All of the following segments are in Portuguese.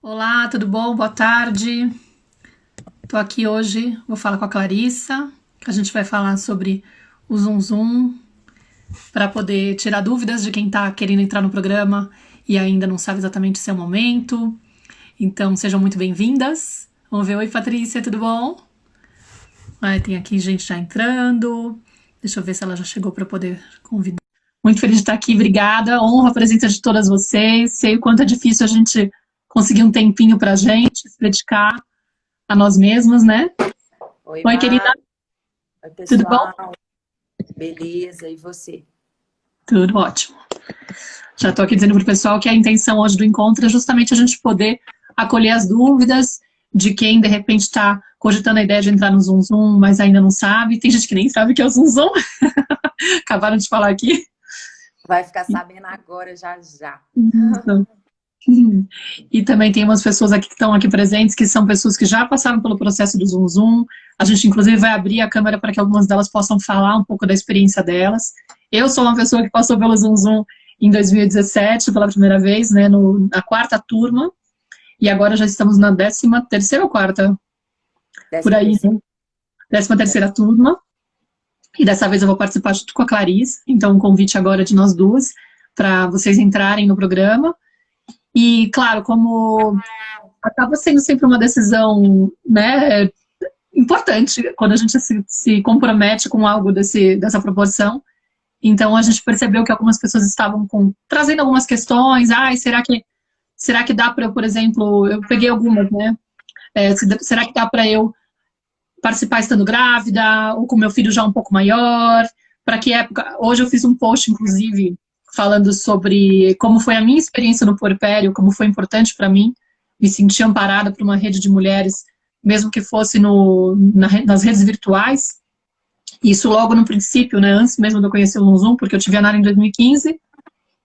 Olá, tudo bom? Boa tarde. Estou aqui hoje, vou falar com a Clarissa, que a gente vai falar sobre o Zoom Zoom, para poder tirar dúvidas de quem está querendo entrar no programa e ainda não sabe exatamente se é o momento. Então, sejam muito bem-vindas. Vamos ver. Oi, Patrícia, tudo bom? Tem aqui gente já entrando. Deixa eu ver se ela já chegou para poder convidar. Muito feliz de estar aqui, obrigada. Honra a presença de todas vocês. Sei o quanto é difícil a gente conseguir um tempinho para a gente se dedicar a nós mesmos, né? Oi, Oi, querida, Mar. Oi, tudo bom? pessoal. Beleza, e você? Tudo ótimo. Já estou aqui dizendo para o pessoal que a intenção hoje do encontro é justamente a gente poder acolher as dúvidas de quem, de repente, está cogitando a ideia de entrar no Zoom Zoom, mas ainda não sabe. Tem gente que nem sabe o que é o Zoom Zoom. Acabaram de falar aqui. Vai ficar sabendo agora, já já. Então, e também tem umas pessoas aqui que estão aqui presentes, que são pessoas que já passaram pelo processo do Zoom Zoom. A gente, inclusive, vai abrir a câmera para que algumas delas possam falar um pouco da experiência delas. Eu sou uma pessoa que passou pelo Zoom Zoom em 2017, pela primeira vez, né, na quarta turma, e agora já estamos na 13ª ou quarta? Por Décima aí, terceira. né? 13ª turma. E dessa vez eu vou participar junto com a Clarice. Então, um convite agora de nós duas, para vocês entrarem no programa. E, claro, como acaba sendo sempre uma decisão, né, importante quando a gente se compromete com algo dessa proporção. Então a gente percebeu que algumas pessoas estavam trazendo algumas questões. Será que dá para eu, por exemplo, eu peguei algumas, né? Será que dá para eu participar estando grávida ou com meu filho já um pouco maior? Para que época? Hoje eu fiz um post, inclusive, falando sobre como foi a minha experiência no puerpério, como foi importante para mim me sentir amparada por uma rede de mulheres, mesmo que fosse nas redes virtuais. Isso logo no princípio, né, antes mesmo de eu conhecer o Zoom, porque eu tive a Nara em 2015,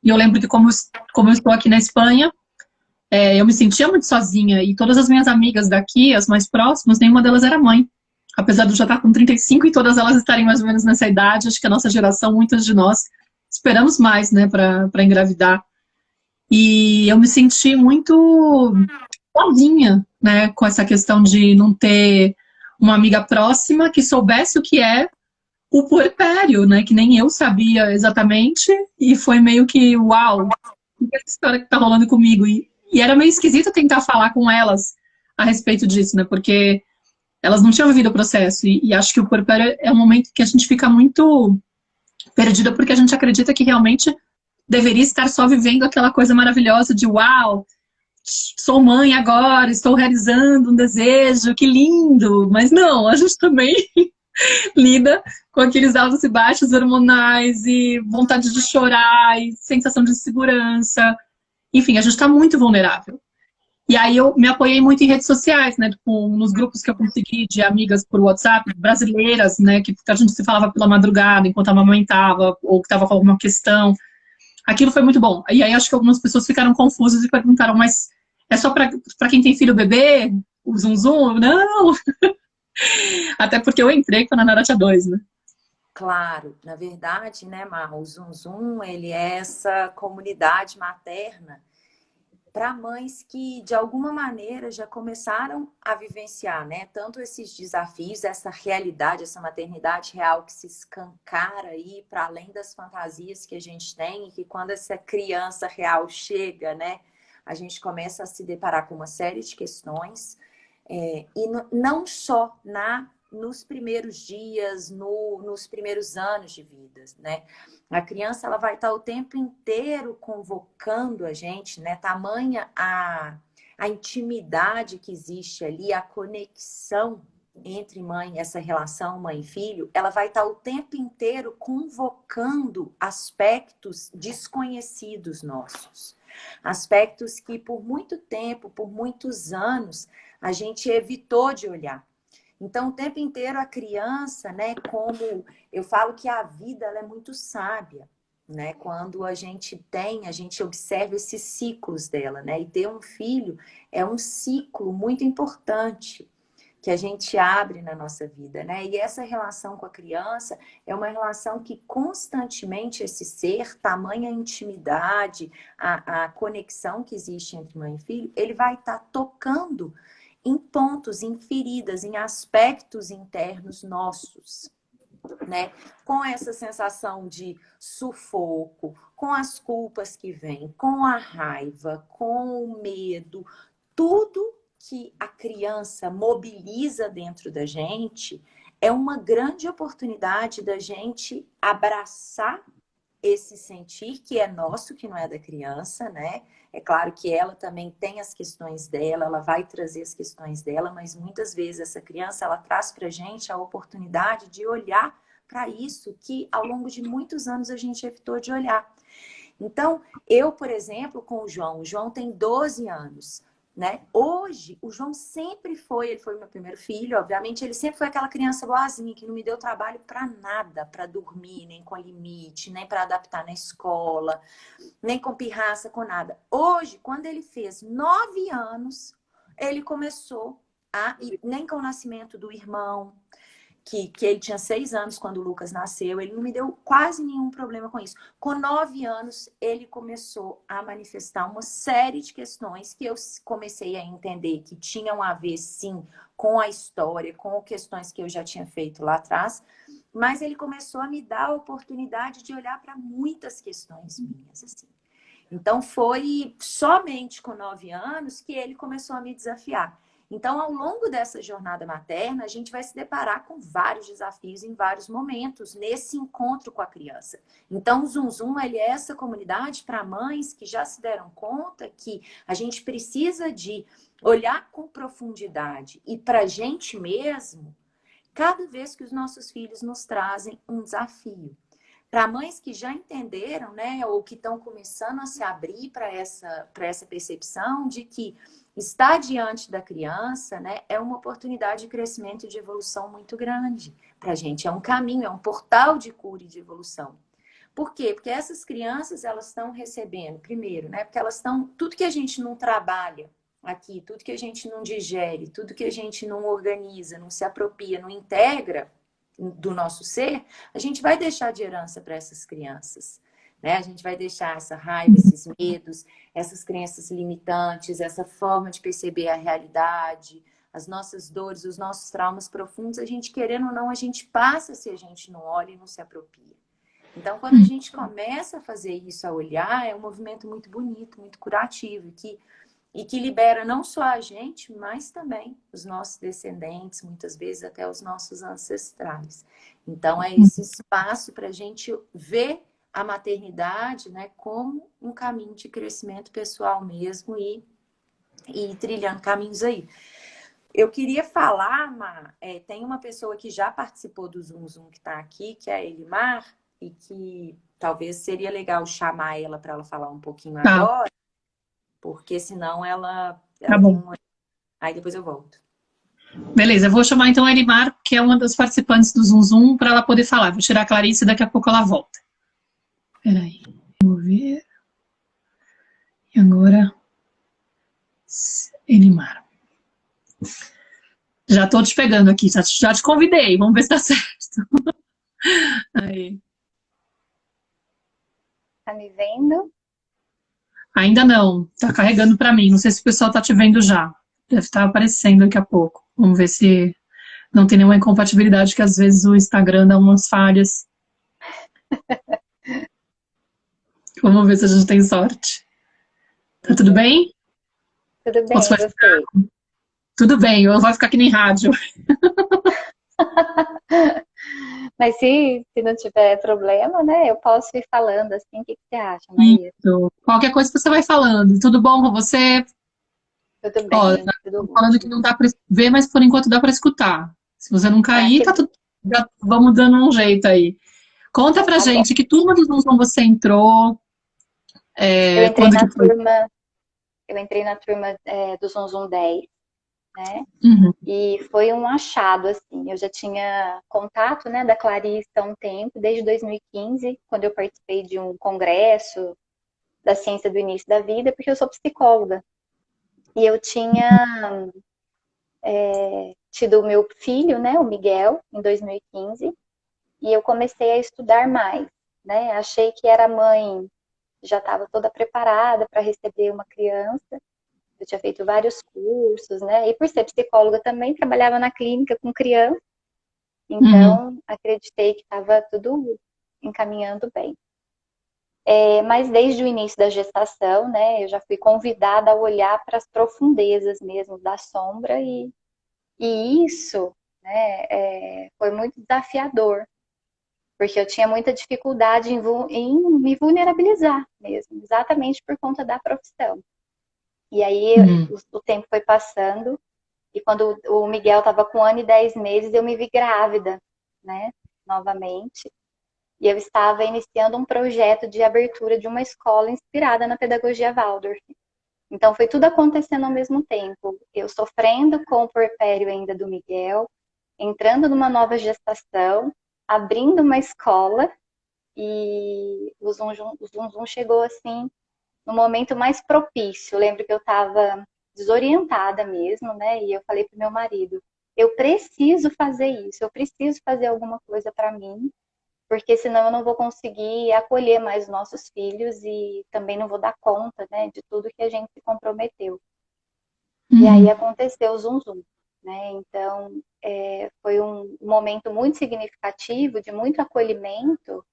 e eu lembro que como eu estou aqui na Espanha, eu me sentia muito sozinha, e todas as minhas amigas daqui, as mais próximas, nenhuma delas era mãe. Apesar de eu já estar com 35 e todas elas estarem mais ou menos nessa idade, acho que a nossa geração, muitas de nós, esperamos mais, né, para engravidar. E eu me senti muito sozinha, né, com essa questão de não ter uma amiga próxima que soubesse o que é o puerpério, né, que nem eu sabia exatamente, e foi meio que, uau, o que é essa história que tá rolando comigo? E era meio esquisito tentar falar com elas a respeito disso, né, porque elas não tinham vivido o processo, e acho que o puerpério é um momento que a gente fica muito perdida, porque a gente acredita que realmente deveria estar só vivendo aquela coisa maravilhosa de, uau, sou mãe agora, estou realizando um desejo, que lindo, mas não, a gente também lida com aqueles altos e baixos hormonais e vontade de chorar e sensação de insegurança. Enfim, a gente está muito vulnerável. E aí eu me apoiei muito em redes sociais, né? Tipo, nos grupos que eu consegui de amigas por WhatsApp, brasileiras, né? Que a gente se falava pela madrugada enquanto amamentava ou que estava com alguma questão. Aquilo foi muito bom. E aí acho que algumas pessoas ficaram confusas e perguntaram, mas é só para quem tem filho bebê? O Zum Zum? Não! Até porque eu entrei quando a Nara tinha 2, né? Claro, na verdade, né, Mar, o Zum Zum, ele é essa comunidade materna para mães que, de alguma maneira, já começaram a vivenciar, né, tanto esses desafios, essa realidade, essa maternidade real que se escancara aí para além das fantasias que a gente tem e que quando essa criança real chega, né, a gente começa a se deparar com uma série de questões. E não só nos primeiros dias, nos primeiros anos de vida, né? A criança ela vai estar o tempo inteiro convocando a gente, né? Tamanha a intimidade que existe ali, a conexão entre mãe, essa relação mãe e filho, ela vai estar o tempo inteiro convocando aspectos desconhecidos nossos. Aspectos que por muito tempo, por muitos anos, a gente evitou de olhar. Então, o tempo inteiro a criança, né, como eu falo que a vida ela é muito sábia, né? Quando a gente observa esses ciclos dela, né? E ter um filho é um ciclo muito importante, que a gente abre na nossa vida, né? E essa relação com a criança é uma relação que constantemente esse ser, tamanha intimidade, a conexão que existe entre mãe e filho, ele vai estar tocando em pontos, em feridas, em aspectos internos nossos, né? Com essa sensação de sufoco, com as culpas que vêm, com a raiva, com o medo, tudo que a criança mobiliza dentro da gente é uma grande oportunidade da gente abraçar esse sentir que é nosso, que não é da criança, né? É claro que ela também tem as questões dela, ela vai trazer as questões dela, mas muitas vezes essa criança, ela traz pra gente a oportunidade de olhar para isso que ao longo de muitos anos a gente evitou de olhar. Então, eu, por exemplo, com o João tem 12 anos, né? Hoje, o João sempre foi, ele foi meu primeiro filho, obviamente, ele sempre foi aquela criança boazinha que não me deu trabalho para nada, para dormir, nem com limite, nem para adaptar na escola, nem com pirraça, com nada. Hoje, quando ele fez 9 anos, ele começou e nem com o nascimento do irmão, que ele tinha 6 anos quando o Lucas nasceu, ele não me deu quase nenhum problema com isso. Com 9 anos, ele começou a manifestar uma série de questões que eu comecei a entender que tinham a ver, sim, com a história, com questões que eu já tinha feito lá atrás, mas ele começou a me dar a oportunidade de olhar para muitas questões minhas, assim. Então, foi somente com 9 anos que ele começou a me desafiar. Então, ao longo dessa jornada materna, a gente vai se deparar com vários desafios em vários momentos nesse encontro com a criança. Então, o Zum Zum, ele é essa comunidade para mães que já se deram conta que a gente precisa de olhar com profundidade e para a gente mesmo, cada vez que os nossos filhos nos trazem um desafio. Para mães que já entenderam, né, ou que estão começando a se abrir para essa percepção de que estar diante da criança, né, é uma oportunidade de crescimento e de evolução muito grande para a gente. É um caminho, é um portal de cura e de evolução. Por quê? Porque essas crianças, elas estão recebendo, primeiro, né, porque elas estão, tudo que a gente não trabalha aqui, tudo que a gente não digere, tudo que a gente não organiza, não se apropria, não integra do nosso ser, a gente vai deixar de herança para essas crianças, né? A gente vai deixar essa raiva, esses medos, essas crenças limitantes, essa forma de perceber a realidade, as nossas dores, os nossos traumas profundos, a gente querendo ou não, a gente passa se a gente não olha e não se apropria. Então, quando a gente começa a fazer isso, a olhar, é um movimento muito bonito, muito curativo, e que libera não só a gente, mas também os nossos descendentes, muitas vezes até os nossos ancestrais. Então, é esse espaço para a gente ver a maternidade, né, como um caminho de crescimento pessoal mesmo e trilhando caminhos aí. Eu queria falar, Mar, tem uma pessoa que já participou do Zum Zum que está aqui, que é a Elimar, e que talvez seria legal chamar ela para ela falar um pouquinho agora, porque senão ela Tá tem bom. uma... Aí depois eu volto. Beleza, eu vou chamar então a Elimar, que é uma das participantes do Zum Zum, para ela poder falar. Vou tirar a Clarice e daqui a pouco ela volta. Peraí, vou ver. E agora, Elimar. Já estou te pegando aqui, já te convidei, vamos ver se dá certo. Aí. Tá me vendo? Ainda não, tá carregando para mim. Não sei se o pessoal tá te vendo já. Deve estar aparecendo daqui a pouco. Vamos ver se não tem nenhuma incompatibilidade, que às vezes o Instagram dá umas falhas. Vamos ver se a gente tem sorte. Tá tudo bem? Tudo bem, você? Tudo bem, eu vou ficar aqui nem rádio. Mas se não tiver problema, né, eu posso ir falando assim. O que você acha, Maria? Isso. Qualquer coisa que você vai falando. Tudo bom com você? Tudo Ó, bem, tudo falando que não dá para ver, mas por enquanto dá para escutar. Se você não cair, que... tá tudo. Já vamos dando um jeito aí. Conta pra gente, que turma do Zum você entrou? Eu entrei na turma do Zum Zum 10, né? Uhum. E foi um achado, assim. Eu já tinha contato, né, da Clarice há um tempo, desde 2015, quando eu participei de um congresso da ciência do início da vida, porque eu sou psicóloga. E eu tinha tido o meu filho, né, o Miguel, em 2015, e eu comecei a estudar mais, né? Achei que era mãe, já estava toda preparada para receber uma criança. Eu tinha feito vários cursos, né? E por ser psicóloga também, trabalhava na clínica com criança, então acreditei que estava tudo encaminhando bem. Mas desde o início da gestação, né, eu já fui convidada a olhar para as profundezas mesmo da sombra e isso, né, foi muito desafiador, porque eu tinha muita dificuldade em me vulnerabilizar mesmo, exatamente por conta da profissão. E aí o tempo foi passando, e quando o Miguel estava com 1 ano e 10 meses, eu me vi grávida, né, novamente. E eu estava iniciando um projeto de abertura de uma escola inspirada na pedagogia Waldorf. Então foi tudo acontecendo ao mesmo tempo. Eu sofrendo com o puerpério ainda do Miguel, entrando numa nova gestação, abrindo uma escola, e o Zum Zum chegou assim no momento mais propício. Eu lembro que eu estava desorientada mesmo, né? E eu falei pro meu marido, eu preciso fazer isso, eu preciso fazer alguma coisa para mim, porque senão eu não vou conseguir acolher mais os nossos filhos e também não vou dar conta, né, de tudo que a gente se comprometeu. E aí aconteceu o Zum Zum, né? Então foi um momento muito significativo, de muito acolhimento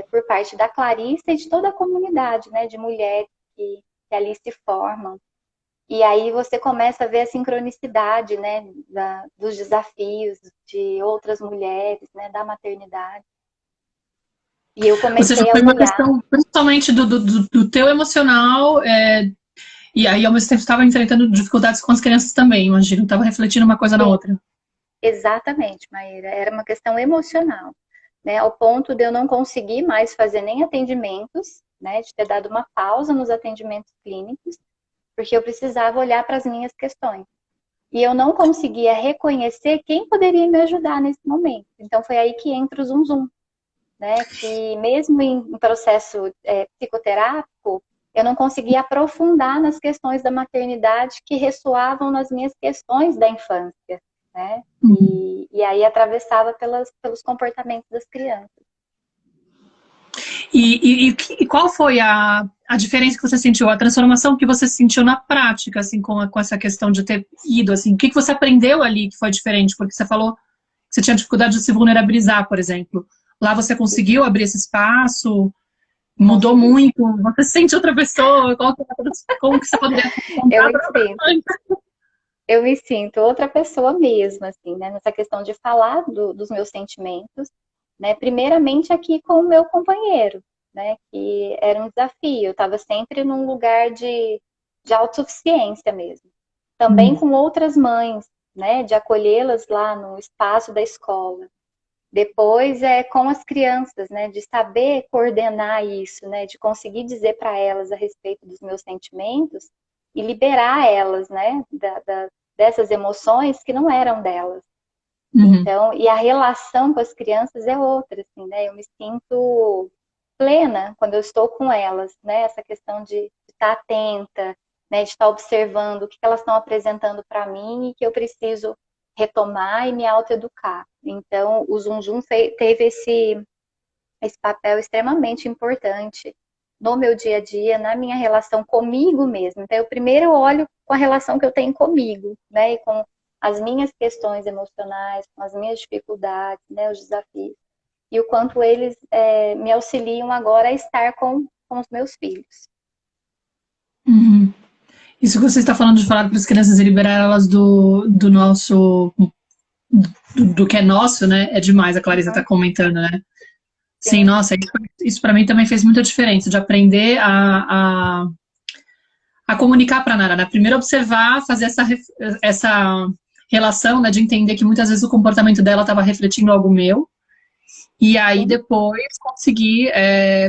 por parte da Clarissa e de toda a comunidade, né, de mulheres que ali se formam. E aí você começa a ver a sincronicidade, né, dos desafios de outras mulheres, né, da maternidade. E eu comecei Ou seja, a foi uma olhar. questão principalmente do teu emocional, e aí ao mesmo tempo estava enfrentando dificuldades com as crianças também, imagino, estava refletindo uma coisa na outra. Exatamente, Maíra, era uma questão emocional, né, ao ponto de eu não conseguir mais fazer nem atendimentos, né, de ter dado uma pausa nos atendimentos clínicos, porque eu precisava olhar para as minhas questões. E eu não conseguia reconhecer quem poderia me ajudar nesse momento. Então foi aí que entra o Zum Zum, né? Que mesmo em processo psicoterápico, eu não conseguia aprofundar nas questões da maternidade que ressoavam nas minhas questões da infância, né? E aí atravessava pelos comportamentos das crianças. E qual foi a diferença que você sentiu, a transformação que você sentiu na prática, assim, com essa questão de ter ido, assim, o que você aprendeu ali que foi diferente? Porque você falou que você tinha dificuldade de se vulnerabilizar, por exemplo. Lá você conseguiu abrir esse espaço, mudou muito, você se sente outra pessoa, como que você poderia contar Eu me sinto outra pessoa mesmo, assim, né, nessa questão de falar dos meus sentimentos, né, primeiramente aqui com o meu companheiro, né, que era um desafio, eu estava sempre num lugar de autossuficiência mesmo. Também com outras mães, né, de acolhê-las lá no espaço da escola. Depois com as crianças, né, de saber coordenar isso, né, de conseguir dizer para elas a respeito dos meus sentimentos e liberar elas, né, dessas emoções que não eram delas. Então, e a relação com as crianças é outra, assim, né? Eu me sinto plena quando eu estou com elas, né? Essa questão de estar atenta, né? De estar observando o que elas estão apresentando para mim e que eu preciso retomar e me autoeducar. Então, o Zum Zum teve esse papel extremamente importante no meu dia a dia, na minha relação comigo mesmo. Então, eu primeiro olho com a relação que eu tenho comigo, né? E com as minhas questões emocionais, com as minhas dificuldades, né, os desafios. E o quanto eles me auxiliam agora a estar com os meus filhos. Isso que você está falando de falar para as crianças e liberar elas do nosso... do que é nosso, né? É demais, a Clarissa está comentando, né? Sim, nossa, isso para mim também fez muita diferença, de aprender a comunicar para a Nara, né? Primeiro observar, fazer essa relação, né, de entender que muitas vezes o comportamento dela estava refletindo algo meu, e aí depois conseguir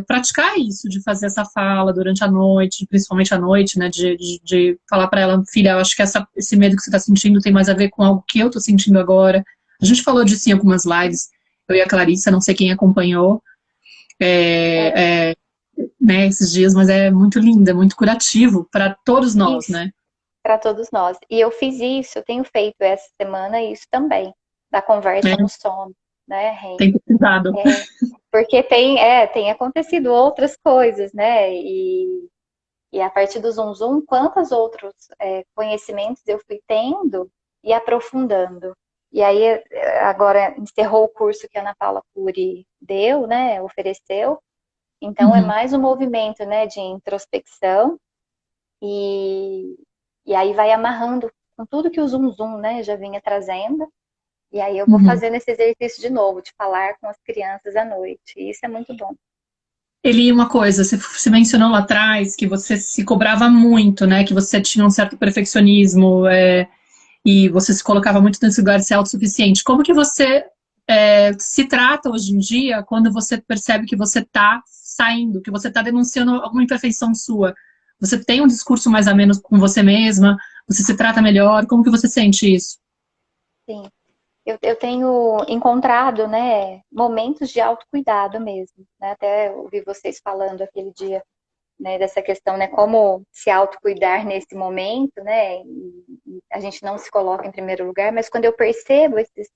praticar isso, de fazer essa fala durante a noite, principalmente à noite, né, de falar para ela, filha, eu acho que esse medo que você está sentindo tem mais a ver com algo que eu estou sentindo agora. A gente falou disso em algumas lives, eu e a Clarissa, não sei quem acompanhou, né, esses dias, mas é muito lindo, é muito curativo para todos nós, isso. né? para todos nós. E eu fiz isso, eu tenho feito essa semana isso também, da conversa no sono, né, Ren? Tem cuidado. Porque tem acontecido outras coisas, né? E a partir do Zoom Zoom, quantos outros conhecimentos eu fui tendo e aprofundando. E aí, agora, encerrou o curso que a Ana Paula Cury deu, né? Ofereceu. Então, é mais um movimento, né? De introspecção. E aí vai amarrando com tudo que o Zoom Zoom, né? Já vinha trazendo. E aí eu vou fazendo esse exercício de novo, de falar com as crianças à noite. E isso é muito bom. Eli, uma coisa, você mencionou lá atrás que você se cobrava muito, né? Que você tinha um certo perfeccionismo e você se colocava muito nesse lugar de ser autossuficiente. Como que você se trata hoje em dia quando você percebe que você está saindo, que você está denunciando alguma imperfeição sua? Você tem um discurso mais ou menos com você mesma? Você se trata melhor? Como que você sente isso? Sim. Eu tenho encontrado, né, momentos de autocuidado mesmo, né? Até ouvi vocês falando aquele dia, né, dessa questão, né, como se autocuidar nesse momento, né? E a gente não se coloca em primeiro lugar, mas quando eu percebo esses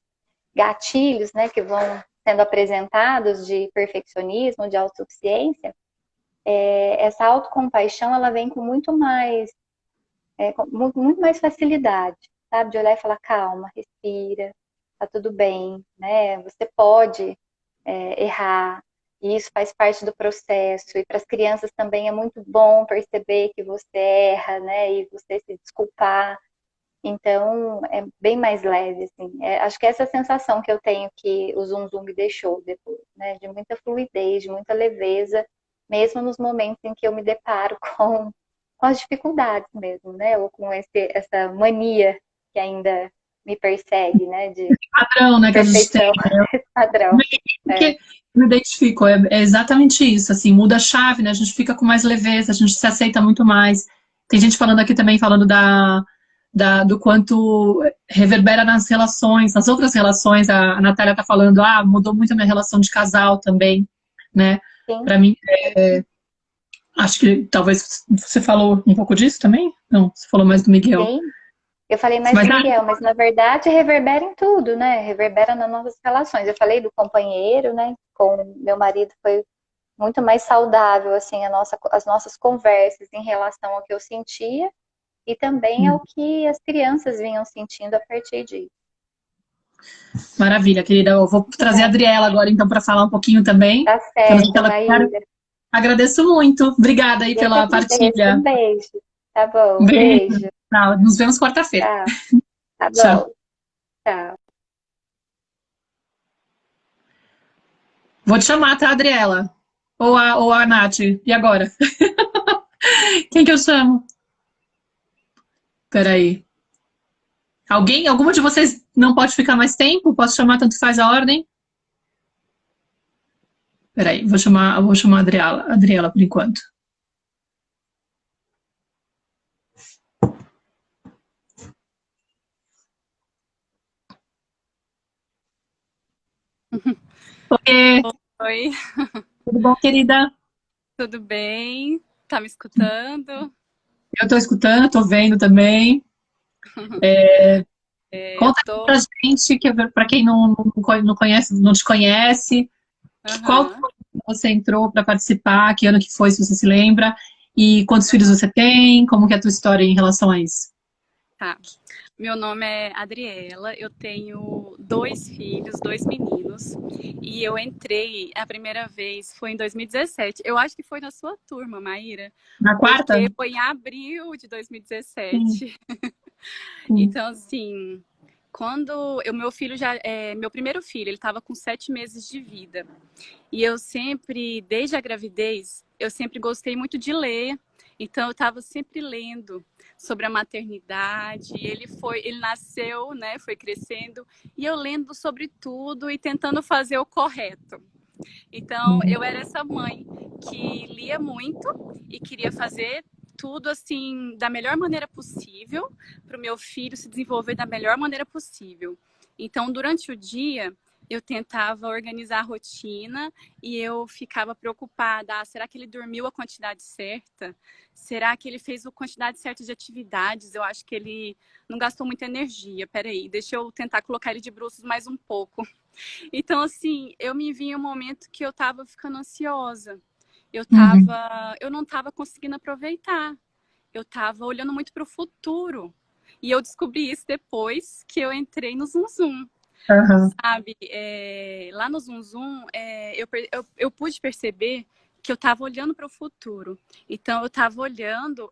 gatilhos, né, que vão sendo apresentados de perfeccionismo, de autossuficiência, essa autocompaixão, ela vem com muito mais facilidade, sabe? De olhar e falar, calma, respira, tá tudo bem, né? Você pode errar, e isso faz parte do processo. E para as crianças também é muito bom perceber que você erra, né? E você se desculpar. Então, é bem mais leve, assim. Acho que essa sensação que eu tenho que o Zoom Zoom me deixou depois, né? De muita fluidez, de muita leveza, mesmo nos momentos em que eu me deparo com as dificuldades mesmo, né? Ou com essa mania que ainda me persegue, né? De Padrão, né, que a gente tem. perfeição, esse padrão. Porque me identifico, é exatamente isso, assim, muda a chave, né? A gente fica com mais leveza, a gente se aceita muito mais. Tem gente falando aqui também, falando do quanto reverbera nas relações, nas outras relações. A Natália tá falando, mudou muito a minha relação de casal também, né? Sim. Para mim, acho que talvez você falou um pouco disso também? Não, você falou mais do Miguel. Sim. Eu falei mais do Miguel, mas na verdade reverbera em tudo, né? Reverbera nas nossas relações. Eu falei do companheiro, né? Com meu marido foi muito mais saudável, assim, as nossas conversas em relação ao que eu sentia e também ao que as crianças vinham sentindo a partir disso. Maravilha, querida. Eu vou trazer a Adriela agora, então, para falar um pouquinho também. Tá certo, Maíra. Agradeço muito. Obrigada aí pela partilha. Um beijo. Tá bom, beijo. Tchau. Nos vemos quarta-feira. Tá bom. Tchau. Tchau. Vou te chamar, tá, Adriela? Ou a Nath? E agora? Quem que eu chamo? Peraí. Alguma de vocês não pode ficar mais tempo? Posso chamar, tanto faz a ordem? Peraí, vou chamar a Adriela por enquanto. Oi. Tudo bom, querida? Tudo bem? Tá me escutando? Eu tô escutando, tô vendo também. Conta pra gente, pra quem não conhece, não te conhece, qual foi que você entrou para participar, que ano que foi, se você se lembra, e quantos filhos você tem, como que é a tua história em relação a isso? Tá. Meu nome é Adriela, eu tenho 2 filhos, 2 meninos, e eu entrei a primeira vez, foi em 2017. Eu acho que foi na sua turma, Maíra. Na quarta? Porque foi em abril de 2017. Então, assim, quando meu filho meu primeiro filho, ele estava com 7 meses de vida. E eu sempre, desde a gravidez, eu sempre gostei muito de ler. Então, eu estava sempre lendo sobre a maternidade. Ele nasceu, né? Foi crescendo. E eu lendo sobre tudo e tentando fazer o correto. Então, eu era essa mãe que lia muito e queria fazer tudo assim da melhor maneira possível para o meu filho se desenvolver da melhor maneira possível. Então, durante o dia, eu tentava organizar a rotina e eu ficava preocupada. Ah, será que ele dormiu a quantidade certa? Será que ele fez a quantidade certa de atividades? Eu acho que ele não gastou muita energia. Peraí, deixa eu tentar colocar ele de bruços mais um pouco. Então, assim, eu me vi em um momento que eu estava ficando ansiosa. Eu não estava conseguindo aproveitar. Eu estava olhando muito para o futuro. E eu descobri isso depois que eu entrei no Zum Zum. Sabe? Lá no Zum Zum, eu pude perceber que eu estava olhando para o futuro. Então, eu estava olhando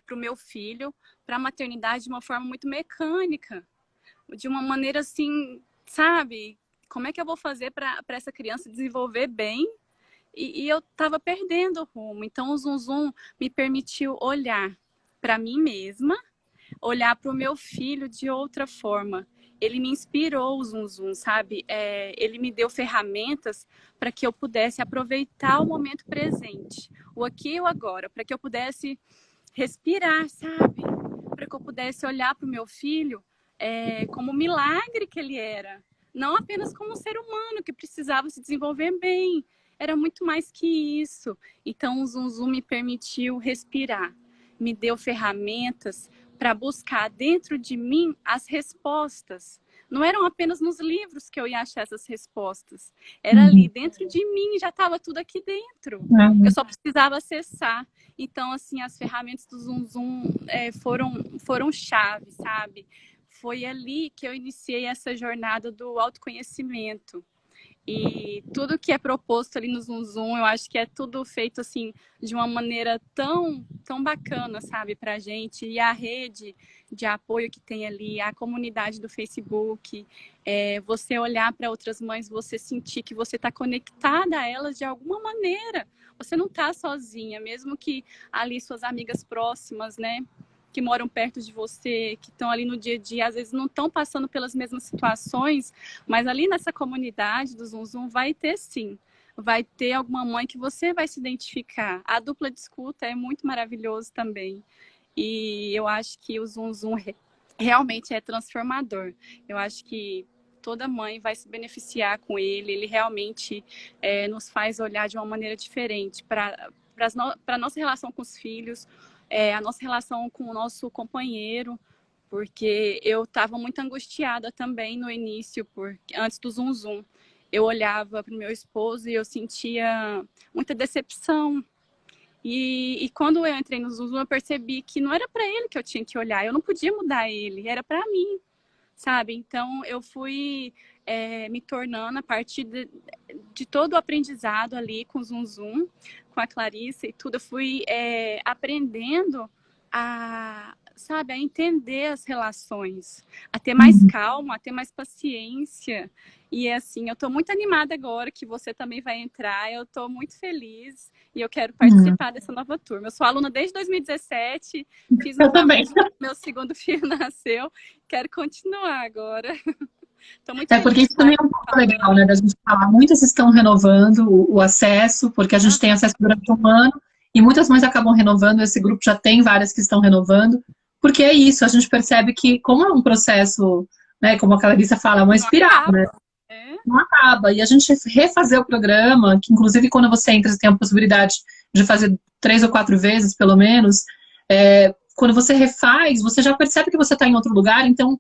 para o meu filho, para a maternidade de uma forma muito mecânica. De uma maneira assim, sabe? Como é que eu vou fazer para essa criança desenvolver bem? E eu estava perdendo o rumo. Então, o Zum Zum me permitiu olhar para mim mesma, olhar para o meu filho de outra forma. Ele me inspirou, o Zum Zum, sabe? Ele me deu ferramentas para que eu pudesse aproveitar o momento presente, o aqui e o agora, para que eu pudesse respirar, sabe? Para que eu pudesse olhar para o meu filho como um milagre que ele era. Não apenas como um ser humano que precisava se desenvolver bem. Era muito mais que isso. Então, o Zum Zum me permitiu respirar. Me deu ferramentas para buscar dentro de mim as respostas. Não eram apenas nos livros que eu ia achar essas respostas. Era ali dentro de mim, já estava tudo aqui dentro. Eu só precisava acessar. Então, assim, as ferramentas do Zum Zum foram chave, sabe? Foi ali que eu iniciei essa jornada do autoconhecimento. E tudo que é proposto ali no Zum Zum, eu acho que é tudo feito assim de uma maneira tão bacana, sabe, pra gente. E a rede de apoio que tem ali, a comunidade do Facebook, você olhar para outras mães, você sentir que você está conectada a elas de alguma maneira. Você não está sozinha, mesmo que ali suas amigas próximas, né, que moram perto de você, que estão ali no dia a dia, às vezes não estão passando pelas mesmas situações, mas ali nessa comunidade do Zum Zum vai ter sim. Vai ter alguma mãe que você vai se identificar. A dupla de escuta é muito maravilhoso também. E eu acho que o Zum Zum realmente é transformador. Eu acho que toda mãe vai se beneficiar com ele. Ele realmente nos faz olhar de uma maneira diferente para a nossa relação com os filhos, a nossa relação com o nosso companheiro, porque eu estava muito angustiada também no início, antes do Zum Zum. Eu olhava para o meu esposo e eu sentia muita decepção. E quando eu entrei no Zum Zum, eu percebi que não era para ele que eu tinha que olhar, eu não podia mudar ele, era para mim, sabe? Então, eu fui me tornando, a partir de todo o aprendizado ali com o Zum Zum, com a Clarissa e tudo, eu fui aprendendo a entender as relações, a ter mais calma, a ter mais paciência. E assim, eu estou muito animada agora que você também vai entrar, eu estou muito feliz e eu quero participar dessa nova turma. Eu sou aluna desde 2017, fiz um também. Meu segundo filho nasceu, quero continuar agora. Porque isso também é um pouco legal, né, da gente falar. Muitas estão renovando o acesso, porque a gente tem acesso durante um ano, e muitas mães acabam renovando, esse grupo já tem várias que estão renovando, porque é isso, a gente percebe que, como é um processo, né, como a Clarissa fala, é uma espiral, né? Não acaba. E a gente refazer o programa, que inclusive quando você entra, você tem a possibilidade de fazer 3 ou 4 vezes, pelo menos, quando você refaz, você já percebe que você está em outro lugar, então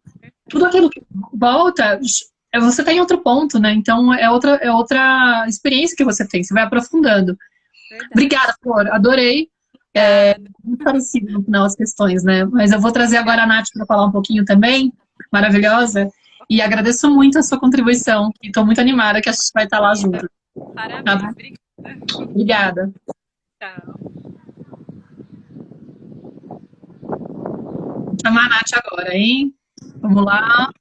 tudo aquilo que volta, você está em outro ponto, né? Então é outra experiência que você tem, você vai aprofundando. Verdade. Obrigada, Flor, adorei. Muito parecido no final as questões, né? Mas eu vou trazer agora a Nath para falar um pouquinho também, maravilhosa, e agradeço muito a sua contribuição, e estou muito animada que a gente vai estar lá junto. Parabéns, tá? Obrigada. Tchau. Vou chamar a Nath agora, hein? Vamos lá.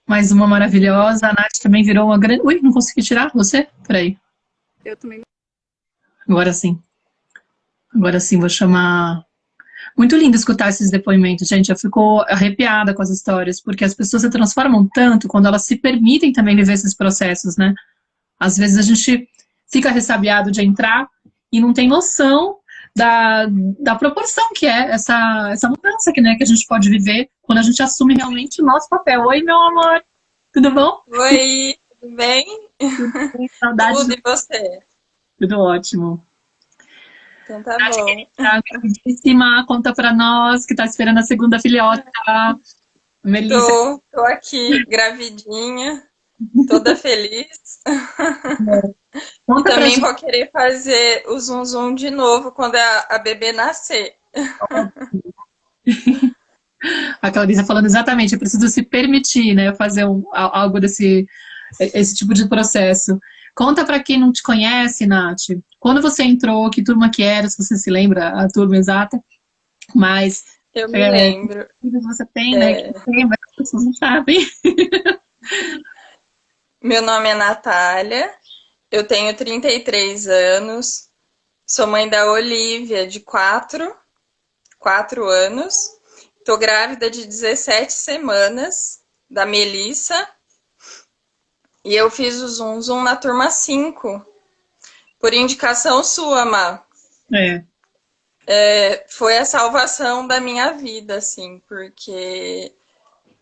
Mais uma maravilhosa. A Nath também virou uma grande... Ui, não consegui tirar você? Peraí. Eu também. Agora sim. Agora sim, vou chamar... Muito lindo escutar esses depoimentos, gente. Eu fico arrepiada com as histórias, porque as pessoas se transformam tanto quando elas se permitem também viver esses processos, né? Às vezes a gente fica ressabiado de entrar e não tem noção da proporção que é essa mudança que a gente pode viver quando a gente assume realmente o nosso papel. Oi, meu amor, tudo bom? Oi, tudo bem? Saudades. Tudo, e você? Tudo ótimo. Então tá Nath, bom. querida, gravidíssima, conta pra nós que tá esperando a segunda filhota. Melissa, Tô aqui, gravidinha, toda feliz. E conta pra também gente. vou querer fazer o zum zum de novo quando a bebê nascer. A Clarissa falando exatamente, é preciso se permitir, né, fazer algo esse tipo de processo. Conta para quem não te conhece, Nath, quando você entrou, que turma que era, se você se lembra a turma exata, mas Eu me lembro. que você tem, né, que você lembra, as pessoas não sabem. Meu nome é Natália, eu tenho 33 anos, sou mãe da Olivia, de 4 anos. Tô grávida de 17 semanas, da Melissa. E eu fiz o Zum Zum na turma 5, por indicação sua, Má. Foi a salvação da minha vida, assim, porque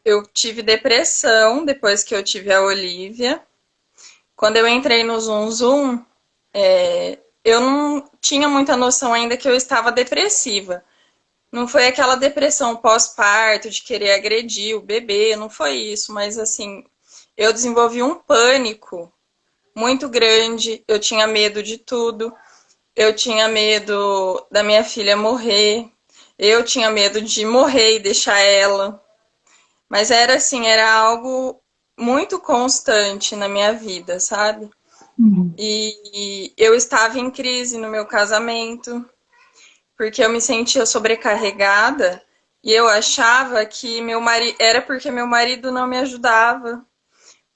eu tive depressão depois que eu tive a Olivia. Quando eu entrei no Zum Zum, eu não tinha muita noção ainda que eu estava depressiva. Não foi aquela depressão pós-parto, de querer agredir o bebê, não foi isso, mas assim, eu desenvolvi um pânico muito grande, eu tinha medo de tudo, eu tinha medo da minha filha morrer, eu tinha medo de morrer e deixar ela, mas era assim, era algo muito constante na minha vida, sabe? E eu estava em crise no meu casamento, porque eu me sentia sobrecarregada e eu achava que meu marido era porque meu marido não me ajudava,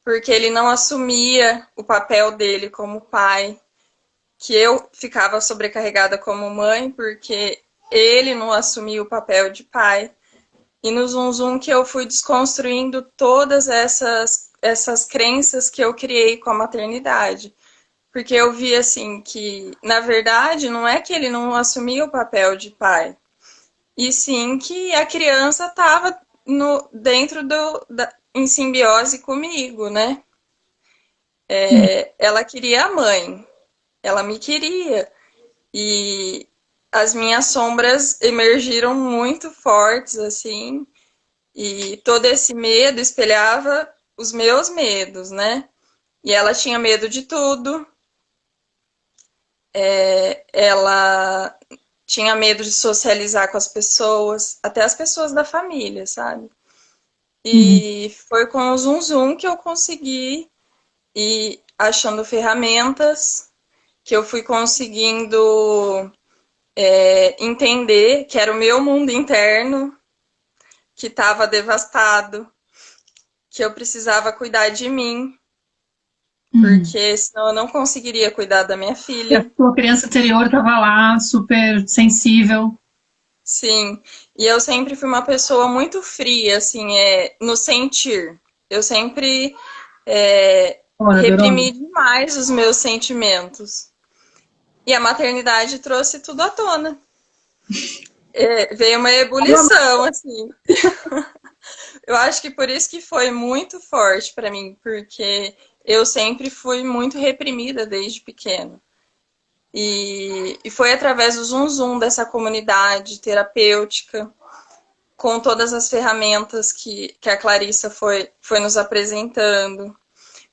porque ele não assumia o papel dele como pai, que eu ficava sobrecarregada como mãe porque ele não assumia o papel de pai. E no Zum Zum que eu fui desconstruindo todas essas crenças que eu criei com a maternidade. Porque eu vi assim que, na verdade, não é que ele não assumia o papel de pai, e sim que a criança estava dentro em simbiose comigo, né? Ela queria a mãe, ela me queria. E as minhas sombras emergiram muito fortes, assim, e todo esse medo espelhava os meus medos, né? E ela tinha medo de tudo. Ela tinha medo de socializar com as pessoas, até as pessoas da família, sabe? E foi com o Zum Zum que eu consegui ir achando ferramentas, que eu fui conseguindo entender que era o meu mundo interno que estava devastado, que eu precisava cuidar de mim, porque senão eu não conseguiria cuidar da minha E a filha. sua criança interior estava lá, super sensível. Sim, e eu sempre fui uma pessoa muito fria, assim, no sentir. Eu sempre reprimi demais os meus sentimentos. E a maternidade trouxe tudo à tona. Veio uma ebulição, assim. Eu acho que por isso que foi muito forte para mim, porque eu sempre fui muito reprimida desde pequena. E foi através do Zum Zum, dessa comunidade terapêutica, com todas as ferramentas que a Clarissa foi nos apresentando,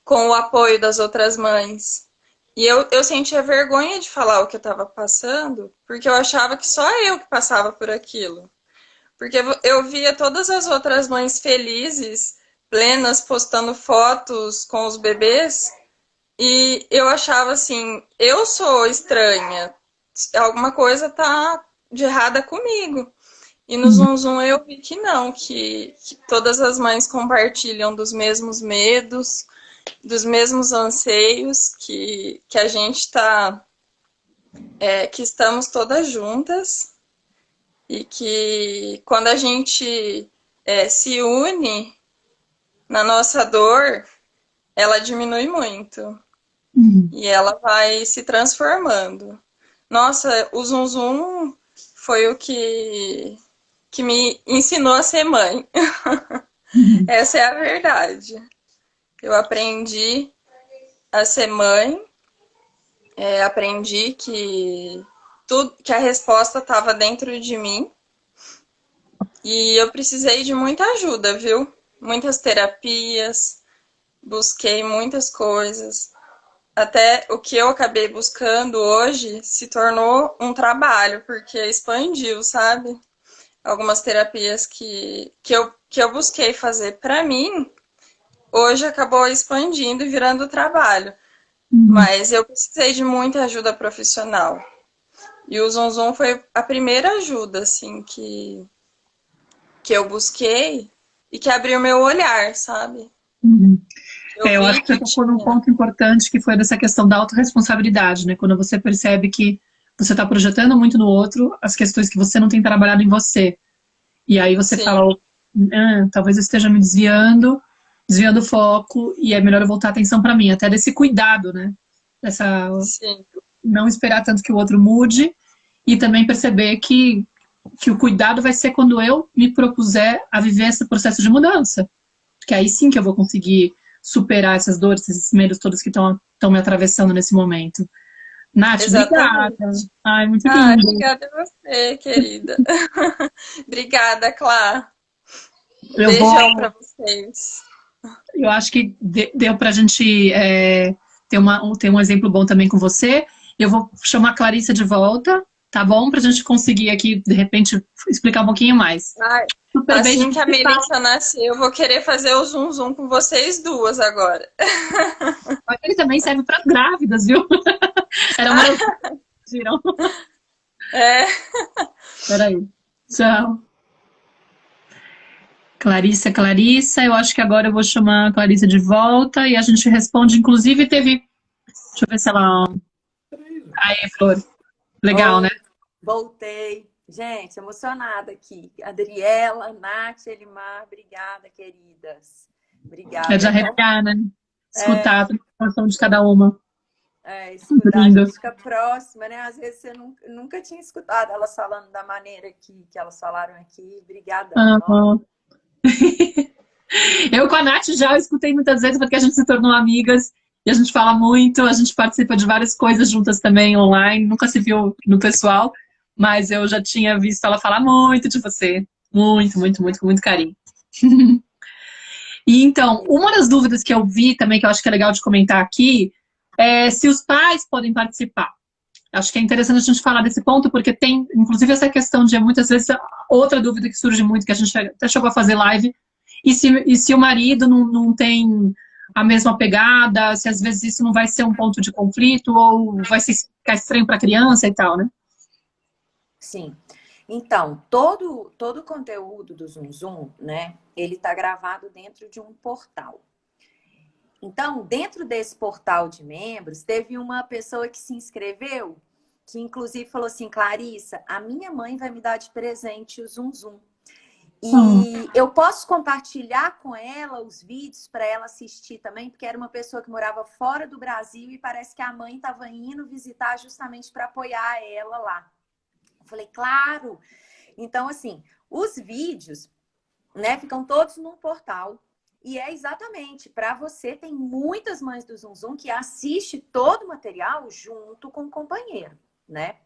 com o apoio das outras mães. E eu sentia vergonha de falar o que eu estava passando, porque eu achava que só eu que passava por aquilo. Porque eu via todas as outras mães felizes, plenas, postando fotos com os bebês, e eu achava assim, eu sou estranha, alguma coisa tá de errada comigo. E no Zum Zum eu vi que não, que todas as mães compartilham dos mesmos medos, dos mesmos anseios, que a gente tá, que estamos todas juntas, e que quando a gente se une na nossa dor, ela diminui muito. E ela vai se transformando. Nossa, o Zum Zum foi o que me ensinou a ser mãe. Essa é a verdade. Eu aprendi a ser mãe, aprendi que a resposta estava dentro de mim. E eu precisei de muita ajuda, viu? Muitas terapias, busquei muitas coisas. Até o que eu acabei buscando hoje se tornou um trabalho, porque expandiu, sabe? Algumas terapias que eu busquei fazer para mim, hoje acabou expandindo e virando trabalho. Mas eu precisei de muita ajuda profissional. E o Zum Zum foi a primeira ajuda, assim, que eu busquei e que abriu meu olhar, sabe? Eu acho que você tocou num ponto importante que foi dessa questão da autorresponsabilidade, né? Quando você percebe que você está projetando muito no outro as questões que você não tem trabalhado em você. E aí você fala, talvez eu esteja me desviando o foco, e é melhor eu voltar a atenção para mim, até desse cuidado, né? Não esperar tanto que o outro mude, e também perceber que o cuidado vai ser quando eu me propuser a viver esse processo de mudança. Porque aí sim que eu vou conseguir superar essas dores, esses medos todos que estão me atravessando nesse momento. Nath, Exatamente. Obrigada. Ai, muito lindo. Obrigada a você, querida. Obrigada, Clá. Beijão pra vocês. Eu acho que deu pra gente ter um exemplo bom também com você. Eu vou chamar a Clarissa de volta, tá bom? Pra gente conseguir aqui, de repente, explicar um pouquinho mais. Assim que a Melissa nascer, eu vou querer fazer o Zum Zum com vocês duas agora. Ele também serve para grávidas, viu? Era uma... Viram? Peraí. Tchau. Clarissa, eu acho que agora eu vou chamar a Clarissa de volta e a gente responde, inclusive teve... Deixa eu ver se ela... Aí, Flor. Legal, né? Voltei. Gente, emocionada aqui. Adriela, Nath, Elimar, obrigada, queridas. Obrigada. É de arrepiar, né? Escutar a transformação de cada uma. Escutar, a gente fica próxima, né? Às vezes você nunca tinha escutado elas falando da maneira que elas falaram aqui. Obrigada. Eu com a Nath já escutei muitas vezes, porque a gente se tornou amigas e a gente fala muito, a gente participa de várias coisas juntas também online, nunca se viu no pessoal, mas eu já tinha visto ela falar muito de você. Muito, muito, muito, com muito carinho. E então, uma das dúvidas que eu vi também, que eu acho que é legal de comentar aqui, é se os pais podem participar. Acho que é interessante a gente falar desse ponto, porque tem, inclusive, essa questão de, muitas vezes, outra dúvida que surge muito, que a gente até chegou a fazer live, e se o marido não tem a mesma pegada, se às vezes isso não vai ser um ponto de conflito, ou vai ficar estranho para a criança e tal, né? Sim. Então, todo o conteúdo do Zum Zum, né, ele está gravado dentro de um portal. Então, dentro desse portal de membros, teve uma pessoa que se inscreveu, que inclusive falou assim, Clarissa, a minha mãe vai me dar de presente o Zum Zum. E eu posso compartilhar com ela os vídeos para ela assistir também, porque era uma pessoa que morava fora do Brasil e parece que a mãe estava indo visitar justamente para apoiar ela lá. Eu falei, claro! Então, assim, os vídeos, né, ficam todos num portal. E é exatamente, para você, tem muitas mães do Zum Zum que assistem todo o material junto com o companheiro, né?